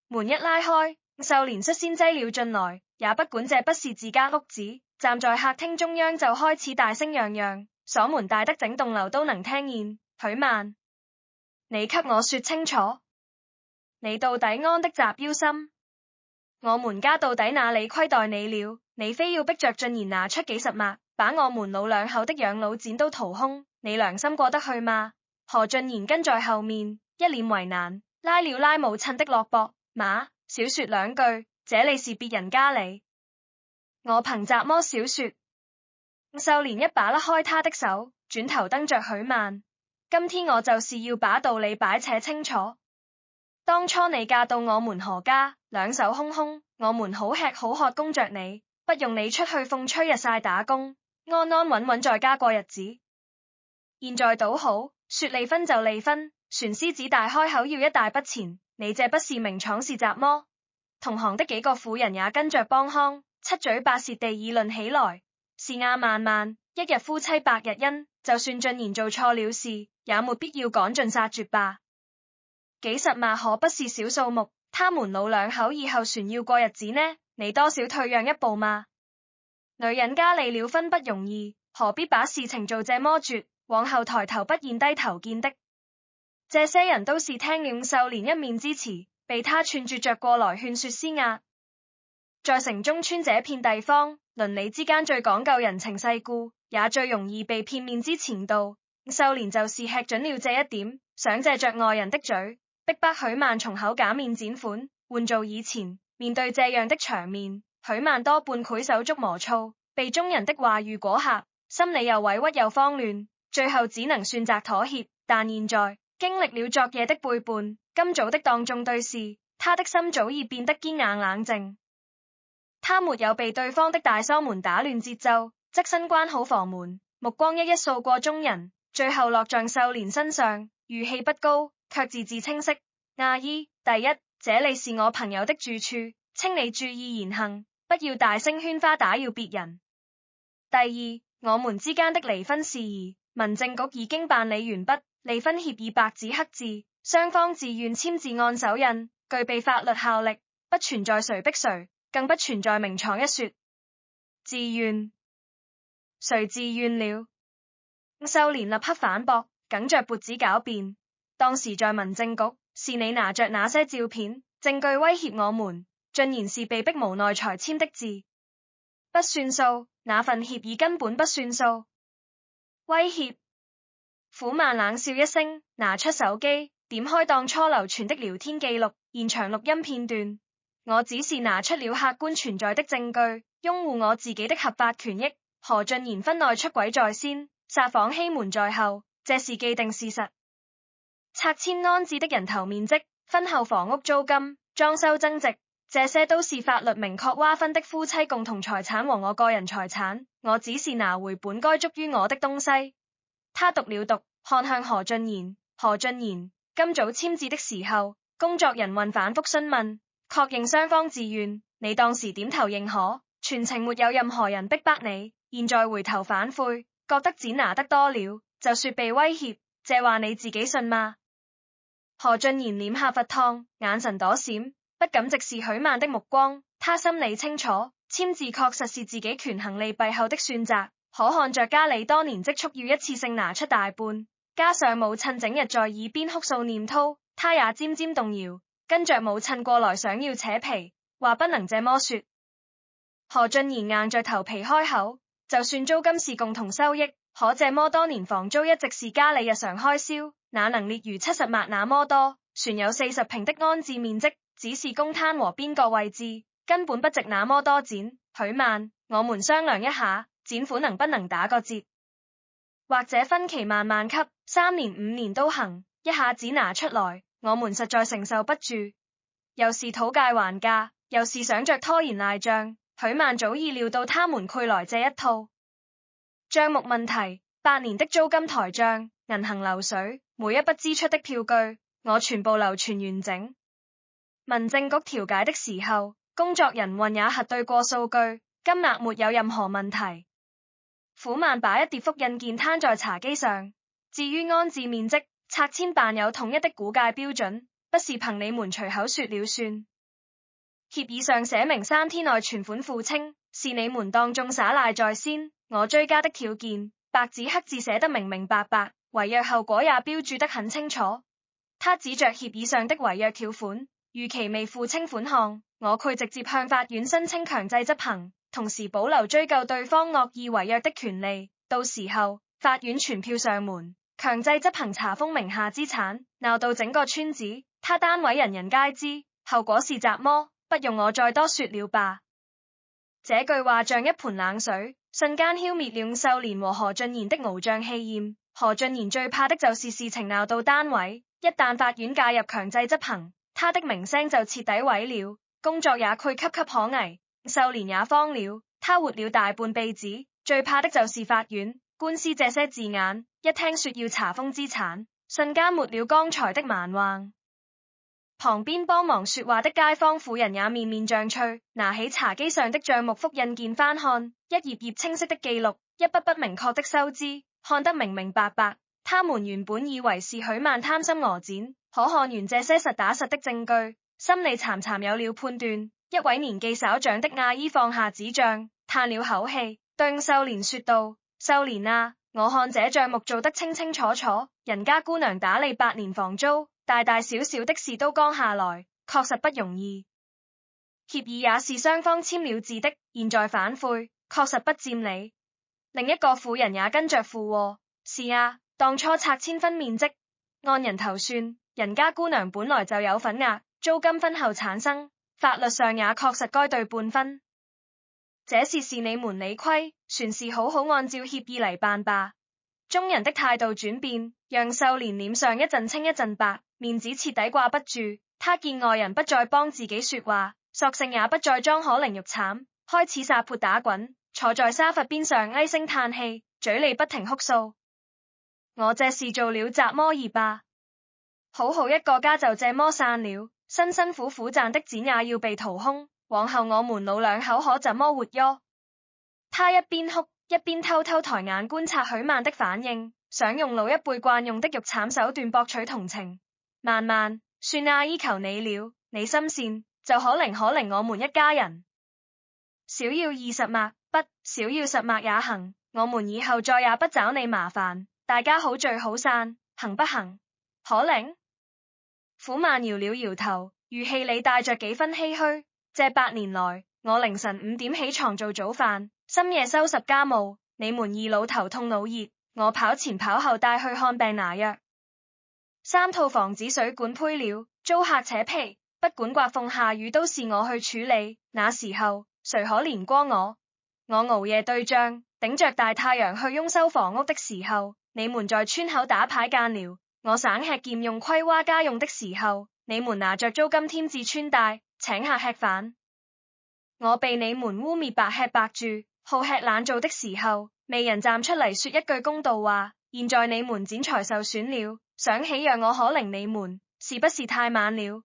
門一拉開，秀蓮率先擠了進來，也不管這不是自家屋子，站在客廳中央就開始大聲嚷嚷，鎖門大得整棟樓都能聽見。許曼，你給我說清楚，你到底安的雜腰心？我們家到底哪裡虧待你了？你非要逼着俊賢拿出幾十萬，把我們老兩口的養老錢都掏空，你良心過得去嗎？何俊賢跟在後面，一臉為難，拉了拉母親的胳膊，媽，少說兩句，這裡是別人家裡，我憑雜麼少說？秀蓮一把甩開他的手，轉頭瞪着許曼，今天我就是要把道理擺扯清楚。當初你嫁到我們何家，兩手空空，我們好吃好喝供着你，不用你出去風吹日曬打工，安安穩穩在家過日子。現在倒好，說離婚就離婚，船獅子大開口要一大筆錢，你這不是明闖是雜麼？同行的幾個婦人也跟着幫腔，七嘴八舌地議論起來。是啊，曼曼，一日夫妻百日恩，就算俊賢做錯了事，也沒必要趕盡殺絕吧。幾十萬可不是小數目，他們老兩口以後船要過日子呢，你多少退讓一步嘛。女人家離了婚不容易，何必把事情做這麼絕，往後抬頭不見低頭見的。這些人都是聽了秀蓮一面之詞，被他串著着過來勸說施壓。在城中村這片地方，鄰里之間最講究人情世故，也最容易被片面之詞導。秀蓮就是吃準了這一點，想借着外人的嘴，逼迫許曼從口減免剪款，換做以前。面對這樣的場面，許曼多半愧手足無措，被眾人的話語裹挾，心裏又委屈又慌亂，最後只能選擇妥協。但現在經歷了昨夜的背叛，今早的當眾對視，他的心早已變得堅硬冷靜。他沒有被對方的大嗓門打亂節奏，側身關好房門，目光一一掃過眾人，最後落在秀蓮身上，語氣不高，卻字字清晰。阿姨，第一，這裡是我朋友的住處，請你注意言行，不要大聲喧嘩打擾別人。第二，我們之間的離婚事宜，民政局已經辦理完畢，離婚協議白紙黑字，雙方自願簽字按手印，具備法律效力，不存在誰逼誰，更不存在明闖一說。自願？誰自願了？秀蓮立刻反駁，梗着脖子狡辯，當時在民政局，是你拿着那些照片證據威脅我們，俊賢是被逼無奈才簽的字，不算數，那份協議根本不算數。威脅？苦曼冷笑一聲，拿出手機，點開當初流傳的聊天記錄，現場錄音片段。我只是拿出了客觀存在的證據，擁護我自己的合法權益。何俊賢婚內出軌在先，撒謊欺瞞在後，這是既定事實。拆遷安置的人頭面積、婚後房屋租金、裝修增值，這些都是法律明確劃分的夫妻共同財產和我個人財產。我只是拿回本該屬於我的東西。他讀了讀，看向何俊賢。何俊賢，今早簽字的時候，工作人員反覆詢問，確認雙方自願，你當時點頭認可，全程沒有任何人逼迫你，現在回頭反悔，覺得錢拿得多了，就說被威脅，這話你自己信嗎？何俊賢臉下發燙，眼神躲閃，不敢直視許曼的目光，他心裡清楚，簽字確實是自己權衡利弊後的選擇，可看着家裡多年積蓄要一次性拿出大半，加上母親整日在耳邊哭訴念叨，他也漸漸動搖，跟着母親過來想要扯皮，話不能這麼說。何俊賢硬着頭皮開口，就算租金是共同收益，可這麼多年房租一直是家裡日常開銷，哪能列如70萬那麼多？船有40坪的安置面積，只是公攤和邊角位置，根本不值那麼多錢。許曼，我們商量一下，剪款能不能打個折，或者分期慢慢給，3年5年都行，一下子拿出來，我們實在承受不住。又是討價還價，又是想着拖延賴賬，許曼早已料到他們會來這一套。賬目問題，8年的租金台賬，銀行流水，每一筆支出的票據，我全部留存完整。民政局調解的時候，工作人員也核對過數據，金額沒有任何問題。苦曼把一疊複印件攤在茶几上，至於安置面積，拆遷辦有統一的估價標準，不是憑你們隨口說了算。協議上寫明3天內存款付清，是你們當眾耍賴在先。我追加的條件，白紙黑字寫得明明白白，違約後果也標注得很清楚。他指着協議上的違約條款，逾期未付清款項，我會直接向法院申請強制執行，同時保留追究對方惡意違約的權利。到時候法院傳票上門，強制執行查封名下資產，鬧到整個村子，他單位人人皆知，後果是什麼？不用我再多說了吧。這句話像一盆冷水，瞬間消滅了秀蓮和何俊賢的翱翔氣焰。何俊賢最怕的就是事情鬧到單位，一旦法院介入強制執行，他的名聲就徹底毀了，工作也岌岌可危。秀蓮也慌了，他活了大半輩子，最怕的就是法院官司這些字眼，一聽說要查封資產，瞬間沒了剛才的蠻橫。旁邊幫忙說話的街坊婦人也面面脹趣，拿起茶几上的賬目複印件翻看，一頁頁清晰的記錄，一筆筆明確的收支，看得明明白白。他們原本以為是許曼貪心訛詐，可看完這些實打實的證據，心裡慘慘有了判斷。一位年紀稍長的阿姨放下紙賬，嘆了口氣，對秀蓮說道：秀蓮啊，我看這賬目做得清清楚楚，人家姑娘打理8年房租，大大小小的事都剛下來，確實不容易。協議也是雙方簽了字的，現在反悔，確實不佔理。另一個婦人也跟着附和：是啊，當初拆遷分面積，按人頭算，人家姑娘本來就有份額，租金分後產生，法律上也確實該對半分。這事是你們理虧，船事好好按照協議嚟辦吧。眾人的態度轉變，讓秀蓮臉上一陣青一陣白，面子徹底掛不住。他見外人不再幫自己說話，索性也不再裝可憐肉慘，開始撒潑打滾，坐在沙發邊上唉聲嘆氣，嘴裡不停哭訴：我這事做了怎麼二吧？好好一個家就這麼散了，辛辛苦苦賺的錢也要被掏空，往後我們老兩口可怎麼活喲？他一邊哭一邊偷偷抬眼觀察許曼的反應，想用老一輩慣用的肉慘手段博取同情。慢慢，算阿姨求你了，你心善，就可憐我們一家人。少要20碼，不，少要10碼也行，我們以後再也不找你麻煩，大家好聚好散，行不行？可憐？苦曼搖了搖頭，語氣裡帶着幾分唏噓。這8年來，我凌晨5點起床做早飯，深夜收拾家務，你們二老頭痛腦熱，我跑前跑後帶去看病拿藥。3套房子水管配料，租客扯皮，不管颳風下雨都是我去處理。那時候誰可憐過我？我熬夜對賬，頂着大太陽去擁修房屋的時候，你們在村口打牌幹聊；我省吃儉用虧花家用的時候，你們拿着租金添置村帶，請客吃飯。我被你們污衊白吃白住，好吃懶做的時候，未人站出嚟說一句公道話。現在你們剪裁受損了，想起讓我可憐你們，是不是太晚了？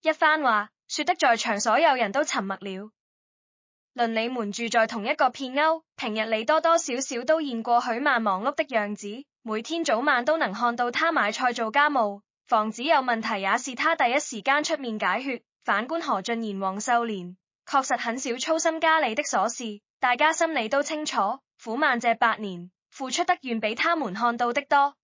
一番話說得在場所有人都沉默了。論你們住在同一個片歐，平日你多多少少都見過許曼忙碌的樣子，每天早晚都能看到他買菜做家務，房子有問題也是他第一時間出面解決。反觀何俊賢、王秀蓮，確實很少操心家裏的瑣事，大家心裡都清楚，苦曼這8年付出得遠比他們看到的多。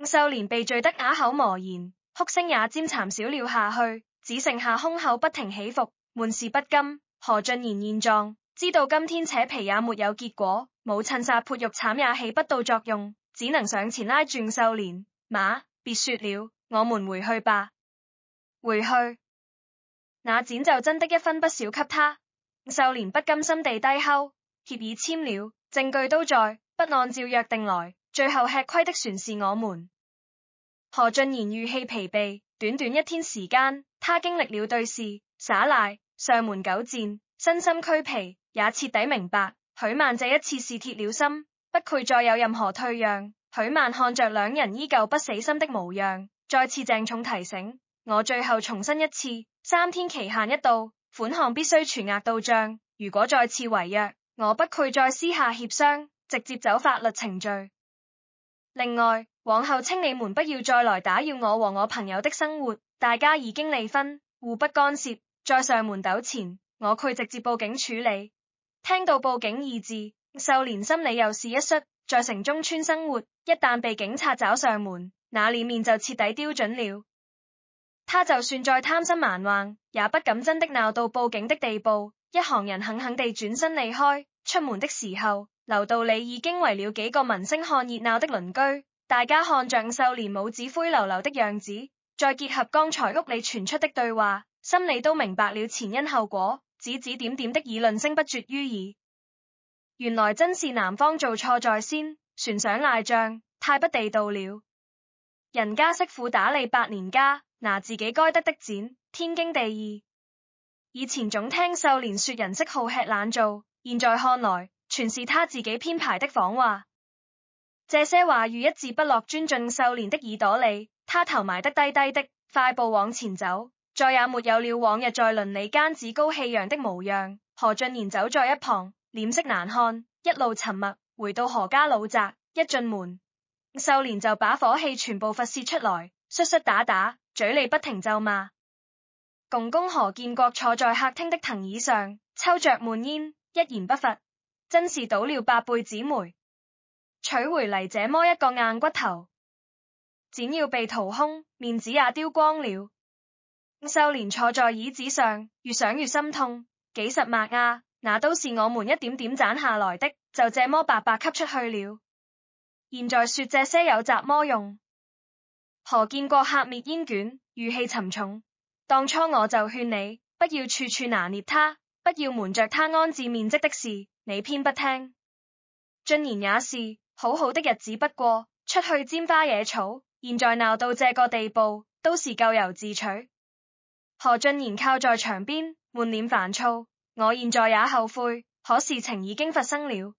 秀蓮被罪得啞口無言，哭聲也漸慘少了下去，只剩下胸口不停起伏，悶事不甘。何俊賢現狀，知道今天扯皮也沒有結果，母親殺潑肉慘也起不到作用，只能上前拉住秀蓮，媽，別說了，我們回去吧。回去，那錢就真的一分不少給他。秀蓮不甘心地低吼，協議簽了，證據都在，不按照約定來，最後吃虧的全是我們。何俊賢語氣疲憊，短短一天時間，他經歷了對視、耍賴、上門糾纏，身心俱疲，也徹底明白，許曼這一次是鐵了心，不愧再有任何退讓。許曼看着兩人依舊不死心的模樣，再次鄭重提醒，我最後重申一次，3天期限一到，款項必須全額到賬，如果再次違約，我不愧再私下協商，直接走法律程序。另外，往後請你們不要再來打擾我和我朋友的生活，大家已經離婚，互不干涉，再上門糾纏，我會直接報警處理。聽到報警二字，秀蓮心裡又是一摔，在城中村生活，一旦被警察找上門，那臉面就徹底丟準了。他就算再貪心蠻橫，也不敢真的鬧到報警的地步。一行人狠狠地轉身離開，出門的時候，樓道裡已經圍了幾個明星看熱鬧的鄰居，大家看着秀蓮母子灰溜溜的樣子，再結合剛才屋裡傳出的對話，心裡都明白了前因後果，指指點點的議論聲不絕於耳。原來真是男方做錯在先，船上賴賬，太不地道了。人家媳婦打理8年家，拿自己該得的錢，天經地義。以前總聽秀蓮說人媳好吃懶做，現在看來全是他自己編排的謊話。這些話語一字不落鑽進秀蓮的耳朵裡，他頭埋得低低的，快步往前走，再也沒有了往日在鄰里間趾高氣揚的模樣。何俊賢走在一旁，臉色難看，一路沉默。回到何家老宅，一進門，秀蓮就把火氣全部發洩出來，摔摔打打，嘴裡不停咒罵。公公何建國坐在客廳的藤椅上，抽着悶煙，一言不發，真是倒了8輩子霉，取回嚟這麼一個硬骨頭，剪要被掏空，面子也丟光了。秀蓮坐在椅子上，越想越心痛，幾十萬啊，那都是我們一點點攢下來的，就這麼白白給出去了。現在說這些有什麼用？何建國喝滅煙卷，語氣沉重。當初我就勸你，不要處處拿捏他，不要瞞着他安置面積的事，你偏不聽。俊賢也是，好好的日子不過，出去拈花惹草，現在鬧到這個地步，都是咎由自取。何俊賢靠在牆邊，滿臉煩躁。我現在也後悔，可事情已經發生了，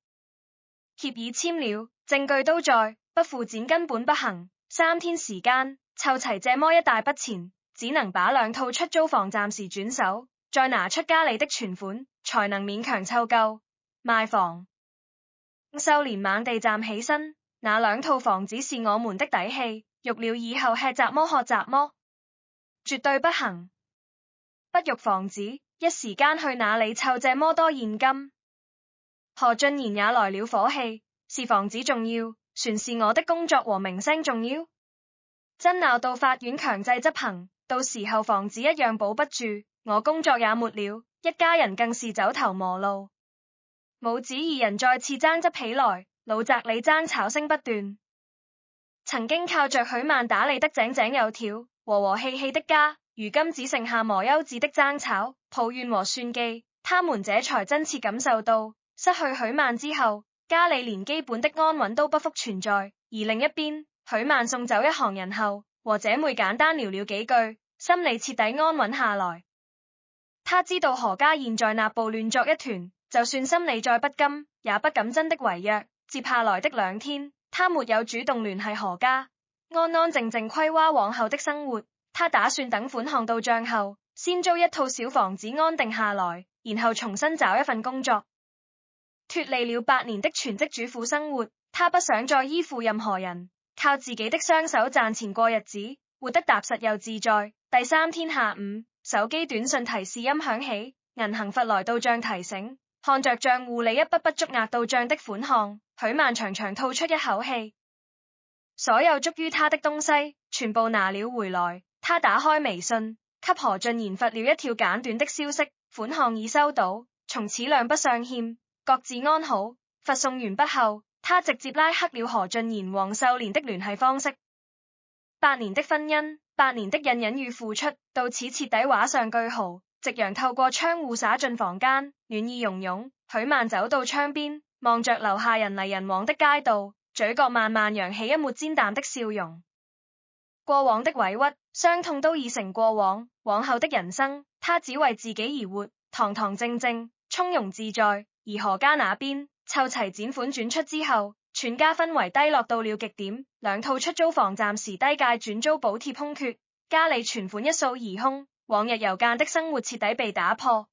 協議簽了，證據都在，不付錢根本不行。3天時間湊齊這麼一大筆錢，只能把2套出租房暫時轉手，再拿出家裡的存款，才能勉強湊夠賣房。秀蓮猛地站起身，那2套房子是我們的底氣，育了以後吃什麼喝什麼，絕對不行。不育房子，一時間去哪裡湊這麼多現金？何俊賢也來了火氣，是房子重要，船是我的工作和名聲重要。真鬧到法院強制執行，到時候房子一樣保不住，我工作也沒了，一家人更是走投無路。母子2人再次爭執起來，老宅裡爭吵聲不斷。曾經靠着許曼打理得井井有條、和和氣氣的家，如今只剩下無休止的爭吵、抱怨和算計。他們這才真切感受到，失去許曼之後，家裡連基本的安穩都不復存在。而另一邊，許曼送走一行人後，和姐妹簡單聊了幾句，心裡徹底安穩下來。他知道何家現在內部亂作一團，就算心裡再不甘，也不敢真的違約。接下來的2天，他沒有主動聯繫何家。安安靜靜規劃往後的生活。他打算等款項到賬後，先租一套小房子安定下來，然後重新找一份工作。脫離了8年的全職主婦生活，他不想再依附任何人，靠自己的雙手賺錢過日子，活得踏實又自在。第3天下午，手機短信提示音響起，銀行發來到賬提醒，看着賬戶裏一筆不足額到賬的款項，許曼長長吐出一口氣。所有屬於他的東西全部拿了回來。他打開微信，給何俊賢發了一條簡短的消息，款項已收到，從此兩不相欠，各自安好。發送完畢後，他直接拉黑了何俊賢、黃秀蓮的聯繫方式。8年的婚姻，8年的隱隱與付出，到此徹底畫上句號。夕陽透過窗戶灑進房間，暖意融融。許曼走到窗邊，望着樓下人來人往的街道，嘴角慢慢揚起一抹煎淡的笑容。過往的委屈、傷痛都已成過往，往後的人生，他只為自己而活，堂堂正正，從容自在。而何家那邊，湊齊剪款轉出之後，全家氛圍低落到了極點，2套出租房暫時低價轉租補貼空缺，家裏存款一掃而空，往日郵間的生活徹底被打破。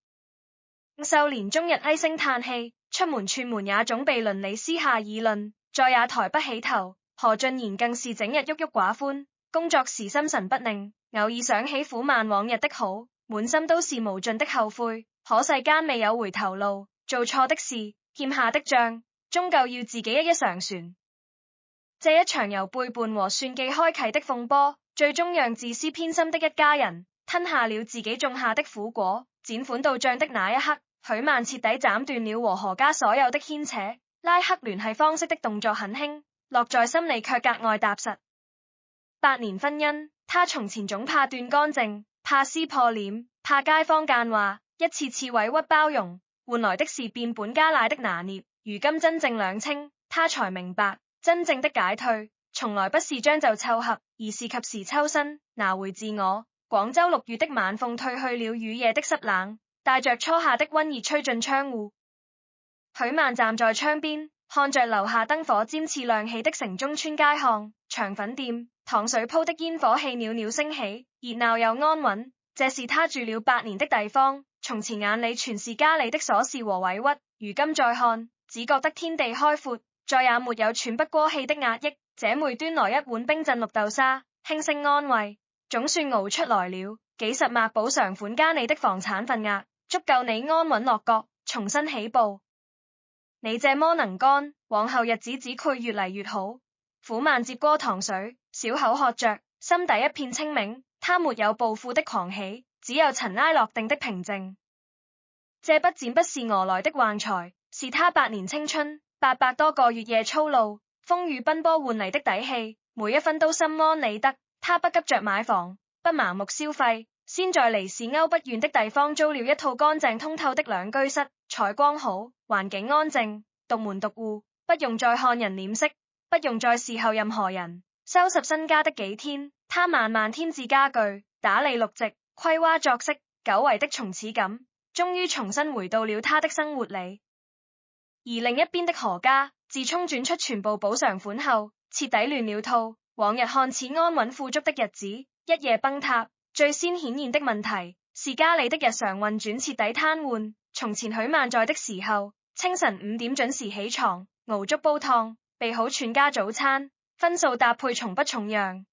秀蓮終日唉聲嘆氣，出門串門也總被鄰里私下議論，再也抬不起頭。何俊賢更是整日鬱鬱寡歡，工作時心神不寧，偶爾想起苦悶往日的好，滿心都是無盡的後悔。可世間未有回頭路，做錯的事，欠下的賬，終究要自己一一償還。這一場由背叛和算計開啟的風波，最終讓自私偏心的一家人吞下了自己種下的苦果。剪款到賬的那一刻，許曼徹底斬斷了和何家所有的牽扯，拉黑聯繫方式的動作很輕，落在心裡卻格外踏實。8年婚姻，他從前總怕斷乾淨，怕撕破臉，怕街坊間話，一次次委屈包容，換來的是變本加厲的拿捏。如今真正兩清，他才明白，真正的解脫，從來不是將就湊合，而是及時抽身，拿回自我。廣州6月的晚風褪去了雨夜的濕冷，帶着初夏的溫熱吹進窗戶。許曼站在窗邊，看着樓下燈火尖刺亮起的城中村街巷，腸粉店、糖水鋪的煙火氣裊裊升起，熱鬧又安穩。這是他住了8年的地方，從前眼裡全是家裡的瑣事和委屈，如今再看，只覺得天地開闊，再也沒有喘不過氣的壓抑。姐妹端來一碗冰鎮綠豆沙，輕聲安慰，總算熬出來了。幾十萬補償款加你的房產份額，足夠你安穩落腳，重新起步。你這麼能幹，往後日子只會越嚟越好。苦曼接過糖水，小口喝着，心底一片清明。他沒有暴富的狂喜，只有塵埃落定的平靜。這不僅不是訛來的橫財，是他8年青春800多個月夜操勞、風雨奔波換嚟的底氣，每一分都心安理得。他不急着買房，不盲目消費，先在離市區不遠的地方租了一套乾淨通透的兩居室，採光好，環境安靜，獨門獨戶，不用再看人臉色，不用再侍候任何人。收拾新家的幾天，他慢慢添置家具，打理綠植，規劃作息，久違的從此感，終於重新回到了他的生活裡。而另一邊的何家，自從轉出全部補償款後，徹底亂了套。往日看似安穩富足的日子，一夜崩塌。最先顯現的問題是家裡的日常運轉徹底癱瘓。從前許曼在的時候，清晨5點準時起床，熬粥煲湯，備好全家早餐，分數搭配從不重樣。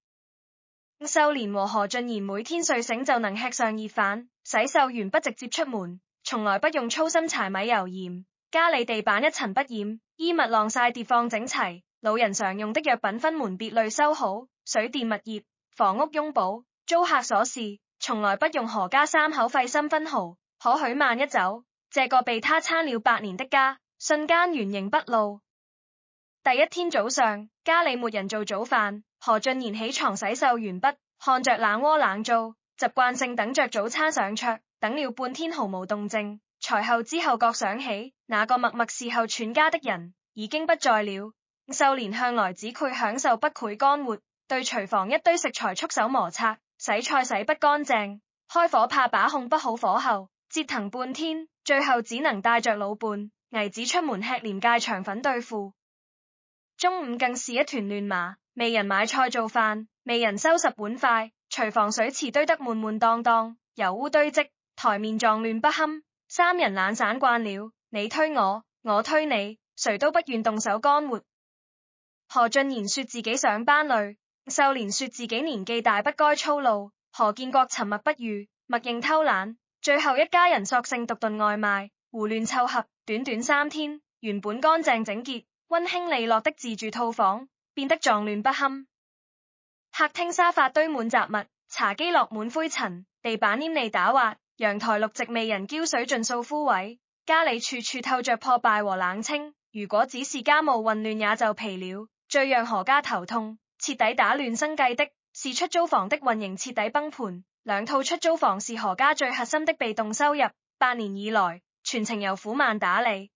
秀蓮和何俊賢每天睡醒就能吃上熱飯，洗漱完不直接出門，從來不用操心柴米油鹽。家裡地板一塵不染，衣物晾曬疊放整齊，老人常用的藥品分門別類收好，水電物業、房屋擁保、租客瑣事，從來不用何家3口費心分毫。可許曼一走，這個被他撐了8年的家，瞬間原形畢露。第一天早上，家裡沒人做早飯，何俊賢起床洗漱完畢，看着冷鍋冷灶，習慣性等着早餐上桌，等了半天毫無動靜，才後知後覺想起，那個默默侍候全家的人已經不在了。秀蓮向來只會享受不會乾活，對廚房一堆食材束手無策，洗菜洗不乾淨，開火怕把控不好火候，折騰半天，最後只能帶着老伴兒子出門吃廉價腸粉對付。中午更是一團亂麻，未人買菜做飯，未人收拾碗筷，廚房水池堆得滿滿當當，油污堆積，台面髒亂不堪，三人懶散慣了，你推我，我推你，誰都不願動手幹活。何俊賢說自己上班累，秀蓮說自己年紀大不該操勞，何建國沉默不語，默認偷懶，最後一家人索性獨頓外賣，胡亂湊合，短短3天，原本乾淨整潔、溫馨利落的自住套房，變得髒亂不堪。客廳沙發堆滿雜物，茶几落滿灰塵，地板黏膩打滑，陽台綠植未人澆水盡數枯萎，家裡處處透着破敗和冷清。如果只是家務混亂也就皮了，最讓何家頭痛、徹底打亂生計的是出租房的運營徹底崩盤。兩套出租房是何家最核心的被動收入，8年以來全程由苦曼打理。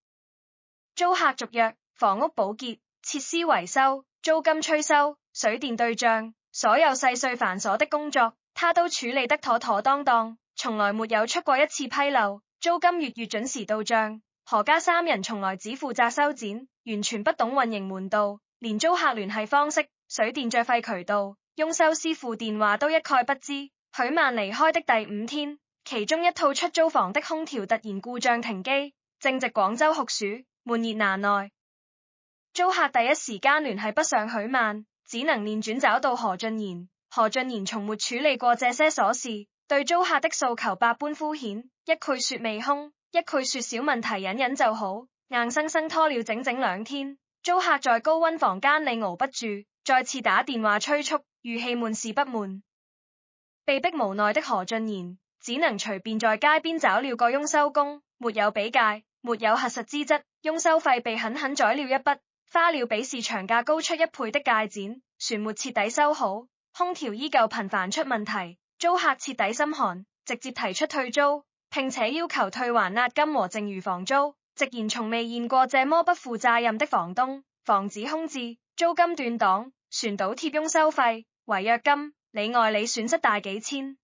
租客續約、房屋補潔、設施維修、租金催收、水電對賬，所有細碎繁瑣的工作，他都處理得妥妥當當，從來沒有出過一次批漏，租金月月準時到賬。何家三人從來只負責修剪，完全不懂運營門道，連租客聯繫方式、水電賬費渠道、佣修師傅電話都一概不知。許曼離開的第5天，其中一套出租房的空調突然故障停機，正值廣州酷暑，悶熱難耐。租客第一時間聯繫不上許曼，只能輾轉找到何俊賢。何俊賢從沒處理過這些瑣事，對租客的訴求百般敷衍，一句說未空，一句說小問題忍忍就好，硬生生拖了整整2天。租客在高溫房間裡熬不住，再次打電話催促，語氣悶是不悶。被迫無奈的何俊賢只能隨便在街邊找了個佣修工，沒有比價，沒有核實資質，佣收費被狠狠宰了一筆，花了比市場價高出1倍的鎅剪，旋沒徹底修好，空調依舊頻繁出問題，租客徹底心寒，直接提出退租，並且要求退還押金和剩餘房租，直言從未見過這麼不負責任的房東，房子空置，租金斷檔，船倒貼佣收費、違約金。里外里損失大幾千，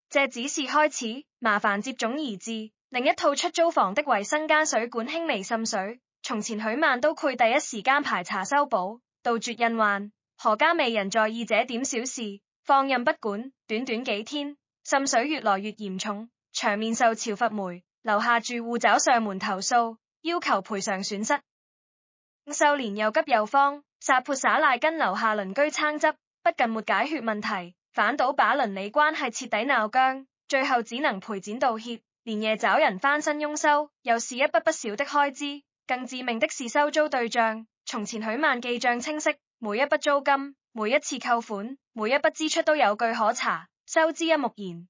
這只是開始，麻煩接踵而至。另一套出租房的衛生間水管輕微滲水，從前許曼都會第一時間排查修補，杜絕隱患。何家未人在意這點小事，放任不管。短短幾天，滲水越來越嚴重，場面受潮罰黴，樓下住戶找上門投訴，要求賠償損失。秀蓮又急又慌，撒潑灑賴跟樓下鄰居撐執。不僅沒解決問題，反倒把鄰里關係徹底鬧僵，最後只能賠錢道歉，連夜找人翻新佣收，又是一筆不小的開支。更致命的是收租對賬，從前許曼記賬清晰，每一筆租金、每一次扣款、每一筆支出都有據可查，收支一目然。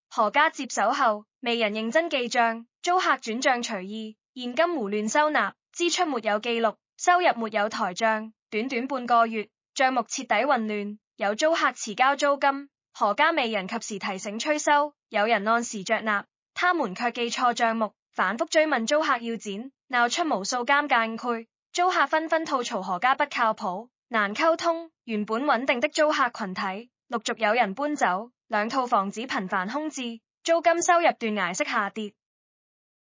何家接手後，未人認真記賬，租客轉賬隨意，現金胡亂收納，支出沒有記錄，收入沒有台賬，短短半個月，賬目徹底混亂，有租客遲交租金，何家未人及時提醒催收，有人按時着納，他們卻記錯賬目，反覆追問租客要剪，鬧出無數尷尬誤會，租客紛紛吐槽何家不靠譜、難溝通。原本穩定的租客群體，陸續有人搬走，2套房子頻繁空置，租金收入斷崖式下跌。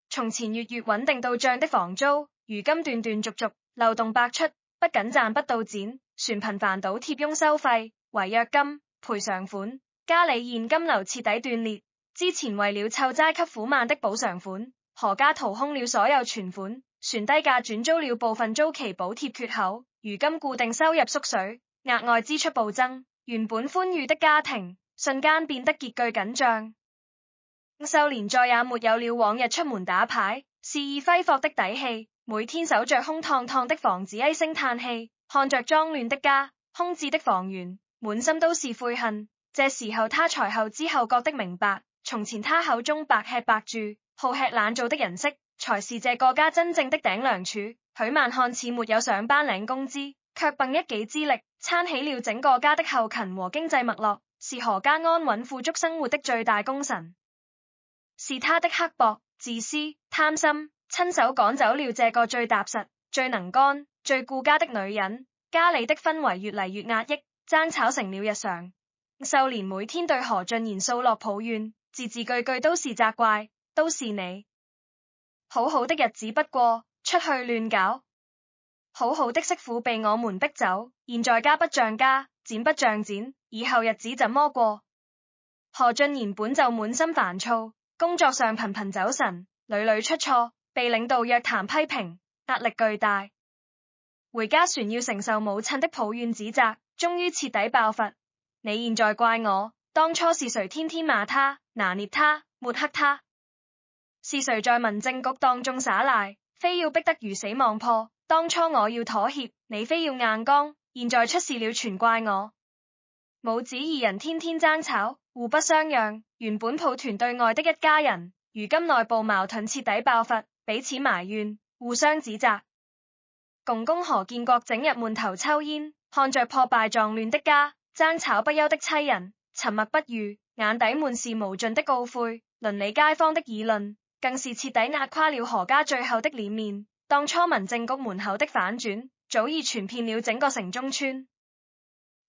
從前月月穩定到賬的房租，如今斷斷續續，漏洞百出，不僅賺不到錢，船頻繁倒貼佣收費、違約金、賠償款，家裡現金流徹底斷裂。之前為了湊齋給苦曼的補償款，何家掏空了所有存款，船低價轉租了部分租期補貼缺口。如今固定收入縮水，額外支出暴增，原本寬裕的家庭瞬間變得拮據緊張。秀蓮再也沒有了往日出門打牌、肆意揮霍的底氣，每天守着空蕩蕩的房子唉聲嘆氣，看着髒亂的家、空置的房源，滿心都是悔恨。這時候他才後知後覺的明白，從前他口中白吃白住、好吃懶做的人設，才是這個家真正的頂梁柱。許曼看似沒有上班領工資，卻憑一己之力撐起了整個家的後勤和經濟脈絡，是何家安穩富足生活的最大功臣。是他的刻薄、自私、貪心，親手趕走了這個最踏實、最能幹、最顧家的女人。家裡的氛圍越嚟越壓抑，爭吵成了日常。秀蓮每天對何俊賢訴落抱怨，字字句句都是責怪，都是你好好的日子不過，出去亂搞。好好的媳婦被我們逼走，現在家不像家，剪不像剪，以後日子怎麼過？何俊賢本就滿心煩躁，工作上頻頻走神，屢屢出錯，被領導約談批評，壓力巨大。回家船要承受母親的抱怨指責，終於徹底爆發。你現在怪我，當初是誰天天罵他、拿捏他、抹黑他？是誰在民政局當眾耍賴，非要逼得魚死網破？當初我要妥協，你非要硬剛，現在出事了全怪我。母子二人天天爭吵，互不相讓，原本抱團對外的一家人，如今內部矛盾徹底爆發，彼此埋怨，互相指責。公公何建國整日悶頭抽煙，看着破敗狀亂的家，爭吵不休的妻人，沉默不語，眼底滿是無盡的懊悔，鄰里街坊的議論，更是徹底壓垮了何家最後的臉面。當初民政局門口的反轉，早已傳遍了整個城中村。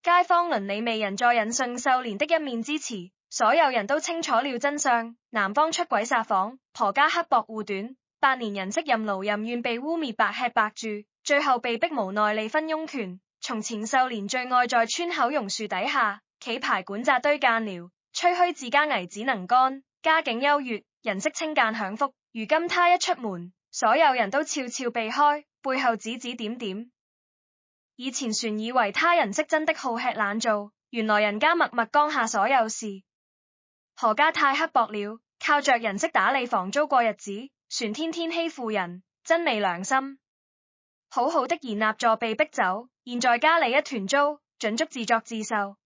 街坊鄰里未人再引信秀蓮的一面之詞，所有人都清楚了真相。男方出軌撒謊，婆家刻薄護短，8年人媳任勞任怨被污衊白吃白住，最後被逼無奈離婚擁權。從前秀蓮最愛在村口榕樹底下企排管紮堆間寮，吹噓自家兒子能幹，家境優越，人媳清間享福。如今他一出門，所有人都悄悄避開，背後指指點點。以前船以為他人媳真的好吃懶做，原來人家默默扛下所有事。何家太刻薄了，靠着人媳打理房租過日子，船天天欺負人，真沒良心。好好的賢納座被逼走，現在家裏一團糟，準足自作自受。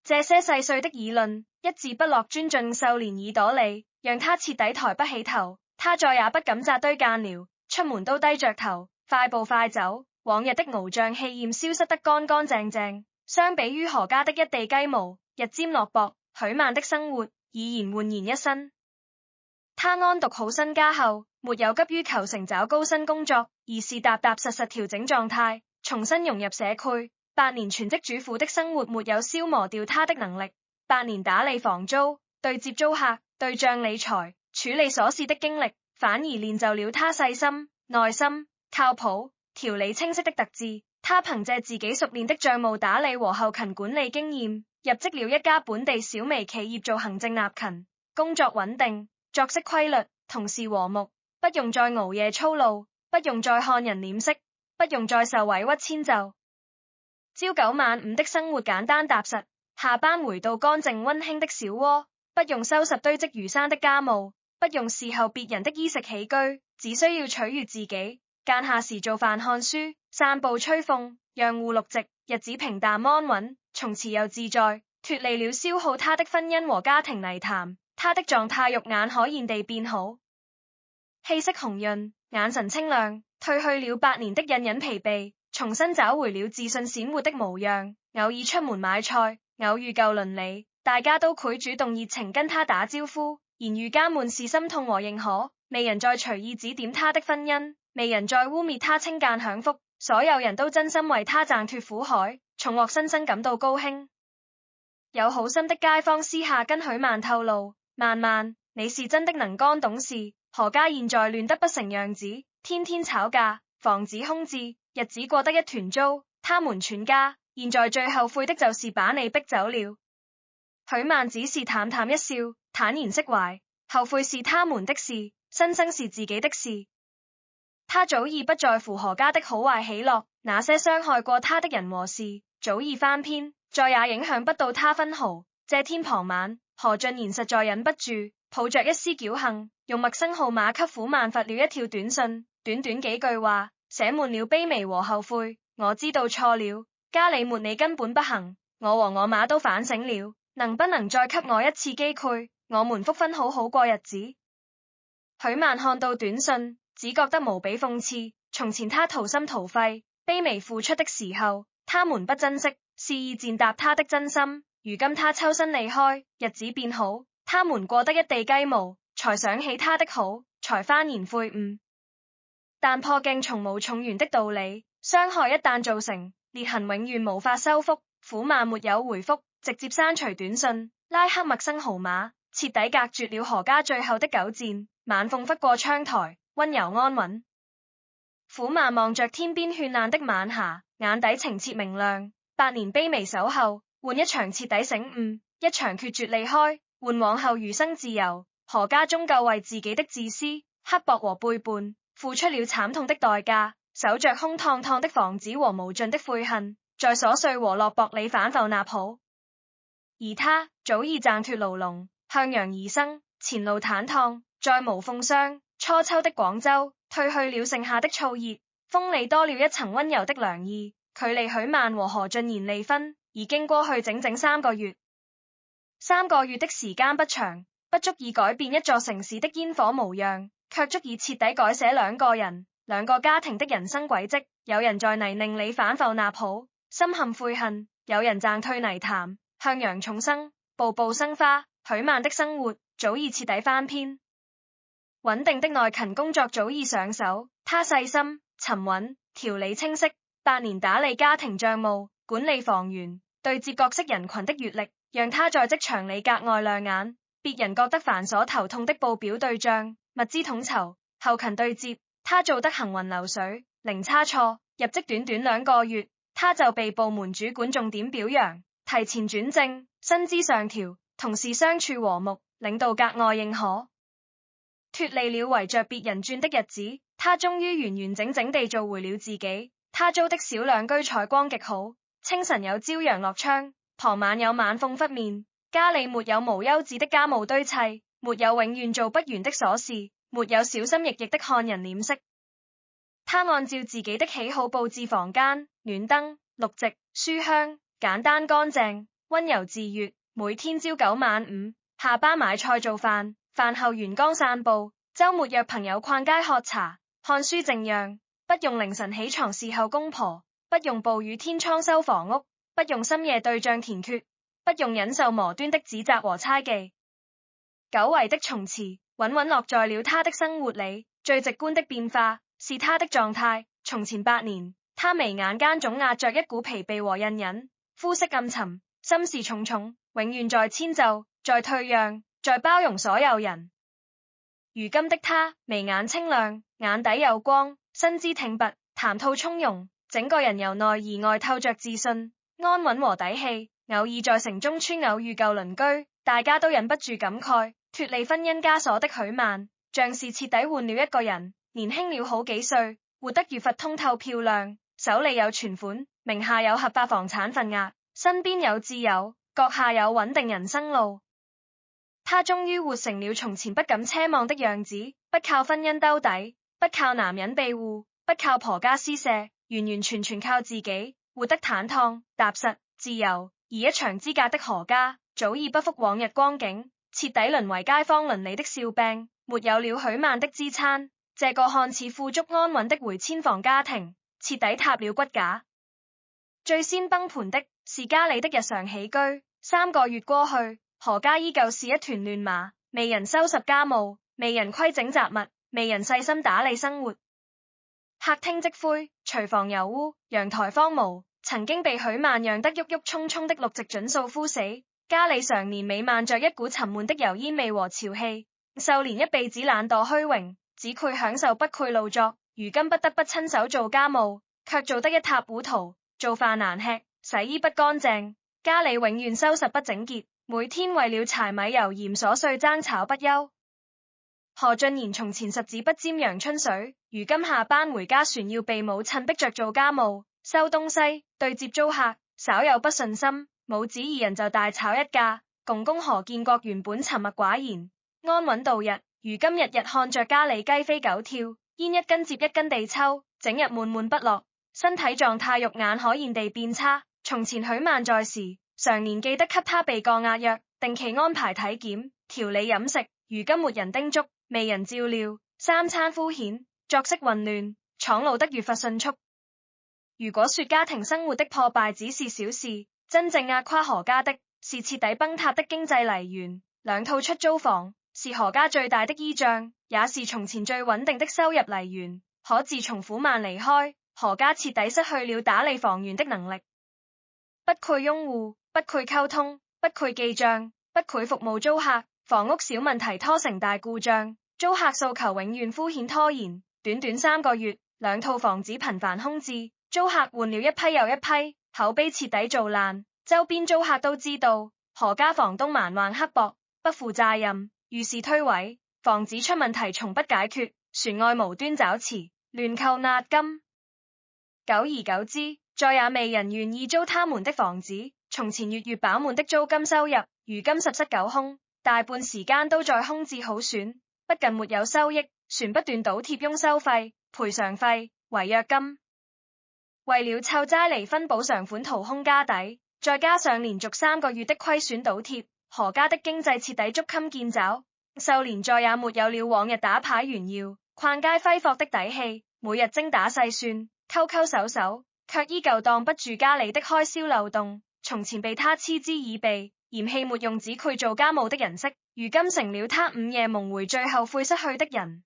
這些細碎的議論，一字不落鑽進秀蓮耳朵裏，讓他徹底抬不起頭。他再也不敢紮堆間寮，出門都低着頭，快步快走。往日的翱翔氣焰消失得乾乾淨淨，相比於何家的一地雞毛，日漸落薄。許曼的生活已然煥然一新。他安獨好身家後，沒有急於求成找高薪工作，而是踏踏實實調整狀態，重新融入社區。8年全職主婦的生活沒有消磨掉他的能力。8年打理房租、對接租客、對賬理財、處理瑣事的經歷，反而練就了他細心、耐心、靠譜、條理清晰的特質。他憑借自己熟練的賬務打理和後勤管理經驗，入職了一家本地小微企業做行政納勤，工作穩定，作息規律，同事和睦，不用再熬夜操勞，不用再看人臉色，不用再受委屈遷就。朝九晚五的生活簡單踏實，下班回到乾淨溫馨的小窩，不用收拾堆積如山的家務，不用伺候別人的衣食起居，只需要取悅自己。間下時做飯看書、散步吹風、養護綠植，日子平淡安穩，從此又自在，脫離了消耗他的婚姻和家庭泥潭。他的狀態肉眼可見地變好，氣息紅潤，眼神清亮，褪去了8年的隱隱疲憊，重新找回了自信閃活的模樣。偶爾出門買菜，偶遇舊鄰里，大家都會主動熱情跟他打招呼，言語間滿是心痛和認可。未人再隨意指點他的婚姻，未人再污衊他清間享福，所有人都真心為他掙脫苦海，重獲新生感到高興。有好心的街坊私下跟許曼透露，曼，你是真的能幹懂事，何家現在亂得不成樣子，天天吵架，房子空置，日子過得一團糟。他們全家現在最後悔的就是把你逼走了。許曼只是淡淡一笑，坦然釋懷，後悔是他們的事，新生是自己的事。他早已不在乎何家的好壞喜樂，那些傷害過他的人和事早已翻篇，再也影響不到他分毫。這天傍晚，何俊賢實在忍不住，抱着一絲僥倖，用陌生號碼給許曼發了一條短信，短短幾句話，寫滿了卑微和後悔。我知道錯了，家裏沒你根本不行，我和我媽都反省了，能不能再給我一次機會，我們復婚好好過日子。許曼看到短信，只覺得無比諷刺。從前他掏心掏肺、卑微付出的時候，他們不珍惜，肆意踐踏他的真心。如今他抽身離開，日子變好，他們過得一地雞毛，才想起他的好，才幡然悔悟。但破鏡從無重圓的道理，傷害一旦造成，裂痕永遠無法修復。許曼沒有回覆，直接刪除短信，拉黑陌生號碼，徹底隔絕了何家最後的久戰。晚風拂過窗台，溫柔安穩。苦慢望着天邊絢爛的晚霞，眼底澄澈明亮。8年卑微守候，換一場徹底醒悟，一場決絕離開，換往後餘生自由。何家終究為自己的自私、刻薄和背叛，付出了慘痛的代價，守着空蕩蕩的房子和無盡的悔恨，在瑣碎和落魄裏反浮納好。而他早已掙脫牢籠，向陽而生，前路坦蕩，再無風霜。初秋的廣州，褪去了盛夏的燥熱，風裏多了一層溫柔的涼意。距離許曼和何俊賢離婚已經過去整整3個月。3個月的時間不長，不足以改變一座城市的煙火模樣，卻足以徹底改寫2個人、2個家庭的人生軌跡。有人在泥濘裏反浮納好，深陷悔恨；有人掙退泥潭，向陽重生，步步生花。許曼的生活早已徹底翻篇，穩定的內勤工作早已上手。他細心、沉穩、條理清晰，8年打理家庭賬務，管理房源，對接各式人群的閱歷，讓他在職場裏格外亮眼。別人覺得繁瑣頭痛的報表對賬、物資統籌、後勤對接，他做得行雲流水，零差錯。入職短短2個月，他就被部門主管重點表揚，提前轉正，薪資上調，同事相處和睦，領導格外認可。脫離了圍着別人轉的日子，他終於完完整整地做回了自己。他租的小兩居採光極好，清晨有朝陽落窗，傍晚有晚風拂面。家裏沒有無休止的家務堆砌，沒有永遠做不完的瑣事，沒有小心翼翼的看人臉色。他按照自己的喜好佈置房間，暖燈、綠植、書香，簡單乾淨，溫柔自悅。每天朝9晚5，下班買菜做飯，飯後沿江散步，週末約朋友逛街喝茶、看書靜養。不用凌晨起床侍候公婆，不用暴雨天倉修房屋，不用深夜對賬填缺，不用忍受磨端的指責和猜忌。久違的從詞穩穩落在了他的生活裡，最直觀的變化是他的狀態。從前8年，他眉眼間總壓着一股疲憊和隱忍，膚色暗沉，心事重重，永遠在遷就，在退讓，在包容所有人。如今的他眉眼清亮，眼底有光，身姿挺拔，談吐從容，整個人由內而外透着自信、安穩和底氣。偶爾在城中村偶遇舊鄰居，大家都忍不住感慨，脫離婚姻枷鎖的許曼，像是徹底換了一個人，年輕了好幾歲，活得越發通透漂亮。手裏有存款，名下有合法房產份額，身邊有摯友，閣下有穩定人生路。他終於活成了從前不敢奢望的樣子，不靠婚姻兜底，不靠男人庇護，不靠婆家施捨，完完全全靠自己，活得坦蕩、踏實、自由。而一場之隔的何家，早已不復往日光景，徹底淪為街坊鄰里的笑柄。沒有了許曼的支撐，這個看似富足安穩的回遷房家庭，徹底塌了骨架。最先崩盤的是家裏的日常起居。3個月過去，何家依舊是一團亂麻，未人收拾家務，未人規整雜物，未人細心打理生活。客廳積灰，廚房油污，陽台荒蕪。曾經被許曼養得鬱鬱蔥蔥的綠植準數枯死，家裏常年瀰漫着一股沉悶的油煙味和潮氣。秀蓮一輩子懶惰虛榮，只配享受不愧勞作，如今不得不親手做家務，卻做得一塌糊塗，做飯難吃，洗衣不乾淨，家裏永遠收拾不整潔，每天為了柴米油鹽瑣碎爭吵不休。何俊賢從前十指不沾陽春水，如今下班回家船要被母親逼着做家務、收東西、對接租客，稍有不順心，母子2人就大吵一架。公公何建國原本沉默寡言，安穩度日，如今日日看着家裏雞飛狗跳，煙一根接一根地抽，整日悶悶不樂，身體狀態肉眼可見地變差。從前許曼在時，常年記得給他備降壓藥，定期安排體檢、調理飲食，如今沒人叮囑，未人照料，3餐敷衍，作息混亂，廠老得越發迅速。如果說家庭生活的破敗只是小事，真正壓垮何家的是徹底崩塌的經濟來源。2套出租房是何家最大的依仗，也是從前最穩定的收入來源。可自從許曼離開，何家徹底失去了打理房源的能力。不愧擁護，不愧溝通，不愧記賬，不愧服務租客。房屋小問題拖成大故障，租客訴求永遠敷衍拖延。短短3個月，兩套房子頻繁空置，租客換了一批又一批，口碑徹底做爛。周邊租客都知道何家房東蠻橫刻薄，不負責任，遇事推諉，房子出問題從不解決，船外無端找訖，亂扣押金。久而久之，再也未人願意租他們的房子。從前月月飽滿的租金收入，如今十室九空，大半時間都在空置好損，不僅沒有收益，船不斷倒貼佣收費、賠償費、違約金。為了湊齋離婚補償款掏空家底，再加上連續3個月的虧損倒貼，何家的經濟徹底捉襟見肘。秀蓮再也沒有了往日打牌炫耀、逛街揮霍的底氣，每日精打細算、摳摳手手，卻依舊擋不住家裏的開銷漏洞。從前被他嗤之以鼻、嫌棄沒用紙繪做家務的人色，如今成了他午夜夢回最後悔失去的人。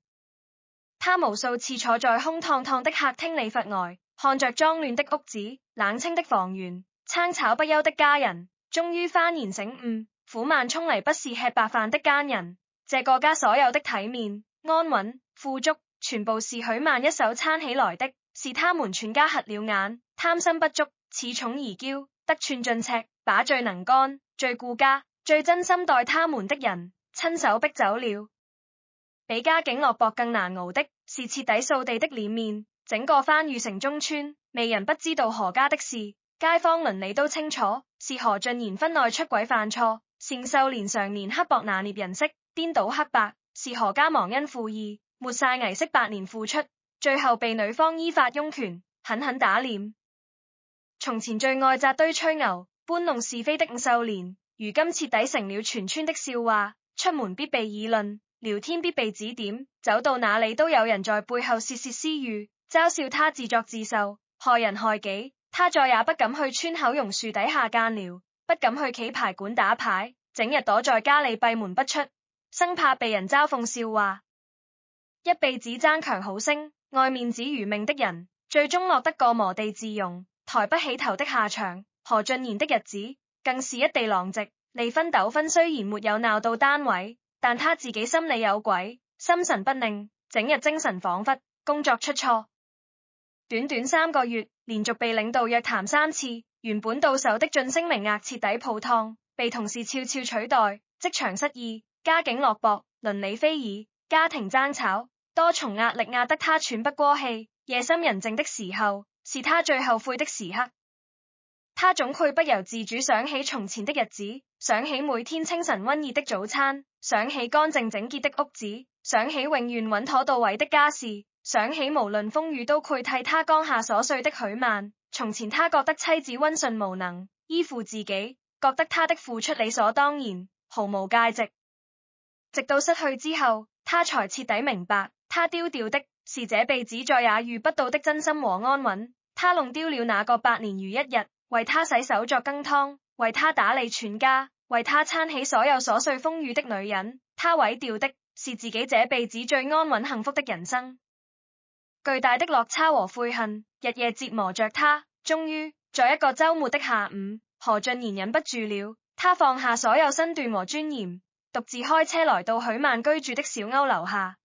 他無數次坐在空蕩蕩的客廳裏發呆，看着髒亂的屋子、冷清的房源、爭吵不休的家人，終於幡然醒悟，苦悶從來不是吃白飯的奸人。這個家所有的體面、安穩、富足，全部是許曼一手撐起來的，是他們全家瞎了眼，貪心不足，恃寵而驕，得寸進尺，把最能幹、最顧家、最真心待他們的人親手逼走了。比家境落魄更難熬的是徹底掃地的臉面。整個番禺城中村，未人不知道何家的事，街坊鄰里都清楚，是何俊賢婚內出軌犯錯，是秀蓮常年刻薄拿捏人色，顛倒黑白，是何家忘恩負義，抹晒危惜8年付出，最後被女方依法擁權，狠狠打臉。從前最愛紮堆吹牛、搬弄是非的秀蓮，如今徹底成了全村的笑話，出門必被議論，聊天必被指點，走到哪裏都有人在背後竊竊私語，嘲笑他自作自受，害人害己。他再也不敢去村口榕樹底下間聊，不敢去棋牌館打牌，整日躲在家裏閉門不出，生怕被人嘲諷笑話。一輩子爭強好聲、愛面子如命的人，最終落得個磨地自容、抬不起頭的下場。何俊賢的日子更是一地狼藉，離婚糾紛雖然沒有鬧到單位，但他自己心裏有鬼，心神不寧，整日精神恍惚，工作出錯。短短3個月，連續被領導約談3次，原本到手的晉升名額徹底泡湯，被同事悄悄取代，職場失意，家境落魄，鄰里非議，家庭爭吵，多重壓力壓得他喘不過氣。夜深人靜的時候，是他最後悔的時刻。他總會不由自主想起從前的日子，想起每天清晨溫熱的早餐，想起乾淨整潔的屋子，想起永遠穩妥到位的家事，想起無論風雨都會替他扛下瑣碎的許曼。從前他覺得妻子溫順無能，依附自己，覺得他的付出理所當然，毫無價值。直到失去之後，他才徹底明白，他丟掉的是這輩子再也遇不到的真心和安穩。他弄丟了那個百年如一日，為他洗手作羹湯，為他打理全家，為他撐起所有瑣碎風雨的女人。他毀掉的是自己這輩子最安穩幸福的人生。巨大的落差和悔恨日夜折磨着他，終於在一個週末的下午，何俊賢忍不住了，他放下所有身段和尊嚴，獨自開車來到許曼居住的小歐樓下。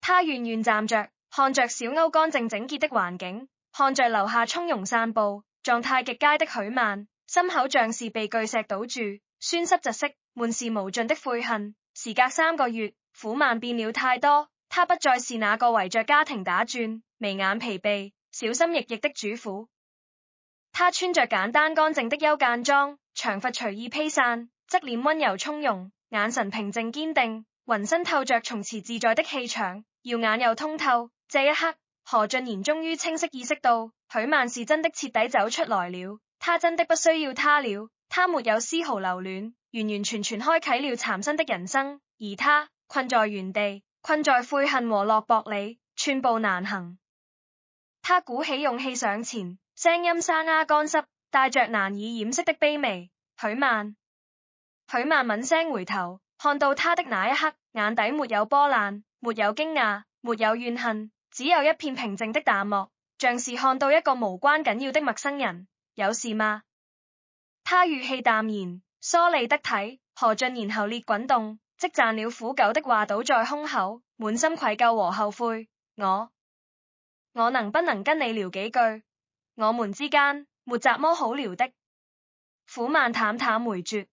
他遠遠站着，看着小歐乾淨整潔的環境，看着樓下從容散步、狀態極佳的許曼，心口像是被巨石堵住，酸濕窒息，滿是無盡的悔恨。時隔3個月，苦曼變了太多，他不再是那個圍着家庭打轉、眉眼疲憊、小心翼翼的主婦。他穿着簡單乾淨的休間裝，長髮隨意披散，側臉溫柔從容，眼神平靜堅定，渾身透着從此自在的氣場，耀眼又通透。這一刻，何俊賢終於清晰意識到，許曼是真的徹底走出來了，他真的不需要他了，他沒有絲毫留戀，完完全全開啟了嶄新的人生，而他困在原地，困在悔恨和落魄裏，寸步難行。他鼓起勇氣上前，聲音沙啞乾濕，帶着難以掩飾的卑微。許曼。許曼敏聲回頭，看到他的那一刻，眼底沒有波瀾，沒有驚訝，沒有怨恨，只有一片平靜的淡漠，像是看到一個無關緊要的陌生人。有事嗎？他語氣淡然，疏離得體。何俊賢喉裂滾動，積攢了苦久的話倒在胸口，滿心愧疚和後悔。我能不能跟你聊幾句？我們之間沒什麼好聊的。苦曼淡淡回絕。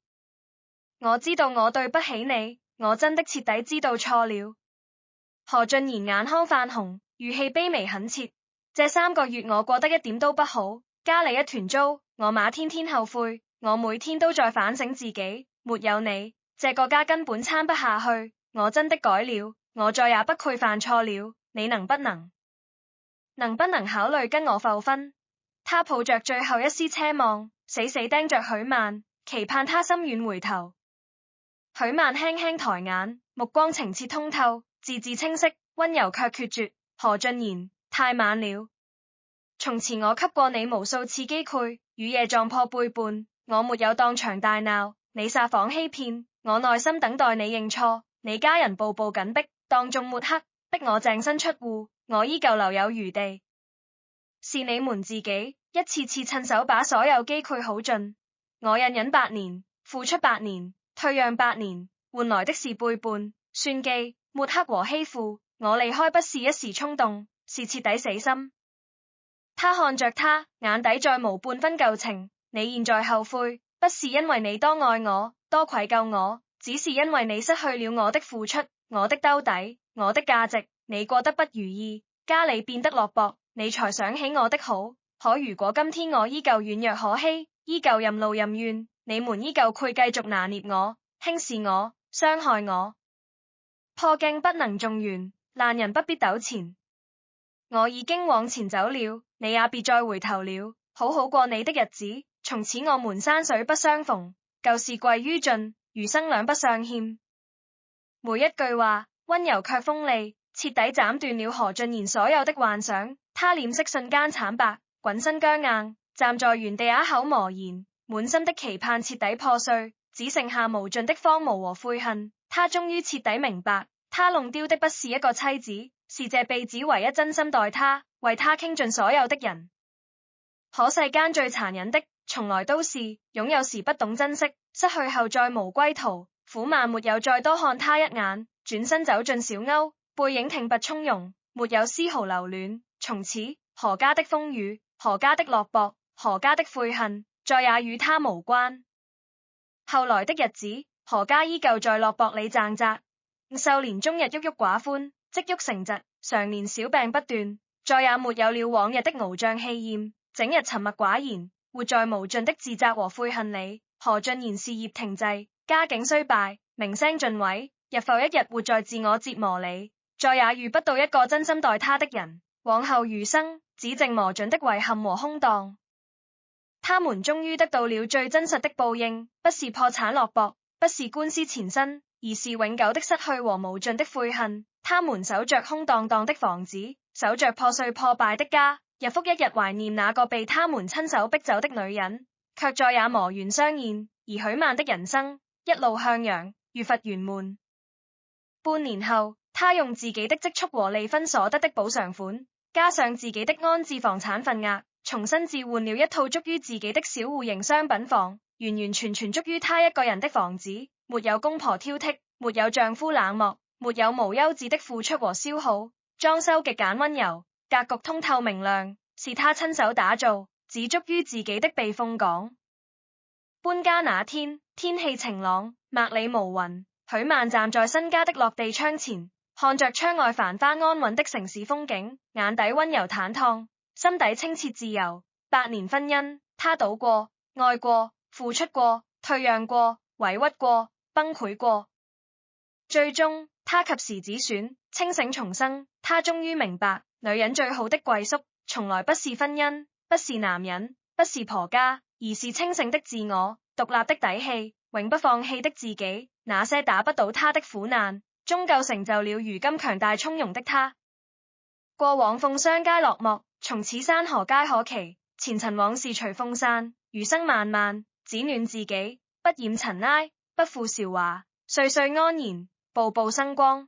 我知道我對不起你，我真的徹底知道錯了。何俊賢眼眶泛紅，語氣卑微懇切。這3個月我過得一點都不好，家裏一團糟，我媽天天後悔，我每天都在反省自己，沒有你，這個家根本撐不下去。我真的改了，我再也不會犯錯了。你能不能考慮跟我復婚？他抱着最後一絲奢望，死死盯着許曼，期盼他心軟回頭。許曼輕輕抬眼，目光澄澈通透，字字清晰，溫柔卻決絕。何俊賢，太晚了。從前我給過你無數次機會，雨夜撞破背叛，我沒有當場大鬧，你撒謊欺騙，我耐心等待你認錯。你家人步步緊逼，當眾抹黑，逼我淨身出戶，我依舊留有餘地。是你們自己一次次趁手把所有機會耗盡，我隱忍8年，付出8年，退讓8年，換來的是背叛、算計、抹黑和欺負。我離開不是一時衝動，是徹底死心。他看着他，眼底再無半分舊情。你現在後悔，不是因為你多愛我，多愧疚我，只是因為你失去了我的付出，我的兜底，我的價值。你過得不如意，家裡變得落魄，你才想起我的好。可如果今天我依舊軟弱可欺，依舊任勞任怨，你們依舊會繼續拿捏我、輕視我、傷害我。破鏡不能重圓，爛人不必糾纏。我已經往前走了，你也別再回頭了，好好過你的日子。從此我們山水不相逢，舊事歸於盡，餘生兩不相欠。每一句話溫柔卻鋒利，徹底斬斷了何俊賢所有的幻想。他臉色瞬間慘白，渾身僵硬，站在原地啞口無言，滿心的期盼徹底破碎，只剩下無盡的荒蕪和悔恨。他終於徹底明白，他弄丟的不是一個妻子，是這輩子唯一真心待他、為他傾盡所有的人。可世間最殘忍的，從來都是擁有時不懂珍惜，失去後再無歸途。苦曼沒有再多看他一眼，轉身走進小屋，背影挺拔從容，沒有絲毫留戀。從此何家的風雨、何家的落魄、何家的悔恨，再也與他無關。後來的日子，何家依舊在落魄裡掙扎。秀蓮終日鬱鬱寡歡，積鬱成疾，常年小病不斷，再也沒有了往日的翱翔氣焰，整日沉默寡言，活在無盡的自責和悔恨裡。何俊賢事業停滯，家境衰敗，名聲盡毀，日復一日活在自我折磨裡，再也遇不到一個真心待他的人。往後餘生，只剩磨盡的遺憾和空蕩。他們終於得到了最真實的報應，不是破產落魄，不是官司纏身，而是永久的失去和無盡的悔恨。他們守着空蕩蕩的房子，守着破碎破敗的家，日復一日懷念那個被他們親手逼走的女人，卻再也無緣相見。而許曼的人生一路向陽，愈發圓滿。半年後，他用自己的積蓄和離婚所得的補償款，加上自己的安置房產份額，重新置換了一套足於自己的小戶型商品房，完完全全足於他一個人的房子，沒有公婆挑剔，沒有丈夫冷漠，沒有無休止的付出和消耗，裝修極簡溫柔，格局通透明亮，是他親手打造，只足於自己的避風港。搬家那天，天氣晴朗，麥理無雲，許曼站在新家的落地窗前，看着窗外繁花安穩的城市風景，眼底溫柔坦蕩，心底清澈自由。8年婚姻，他賭過、愛過、付出過、退讓過、委屈過、崩潰過，最終他及時止損，清醒重生。他終於明白，女人最好的歸宿，從來不是婚姻，不是男人，不是婆家，而是清醒的自我、獨立的底氣、永不放棄的自己。那些打不倒他的苦難，終究成就了如今強大從容的他。過往鳳雙皆落寞，從此山河皆可期。前塵往事隨風散，餘生漫漫，只暖自己，不染塵埃，不負韶華，歲歲安然，步步生光。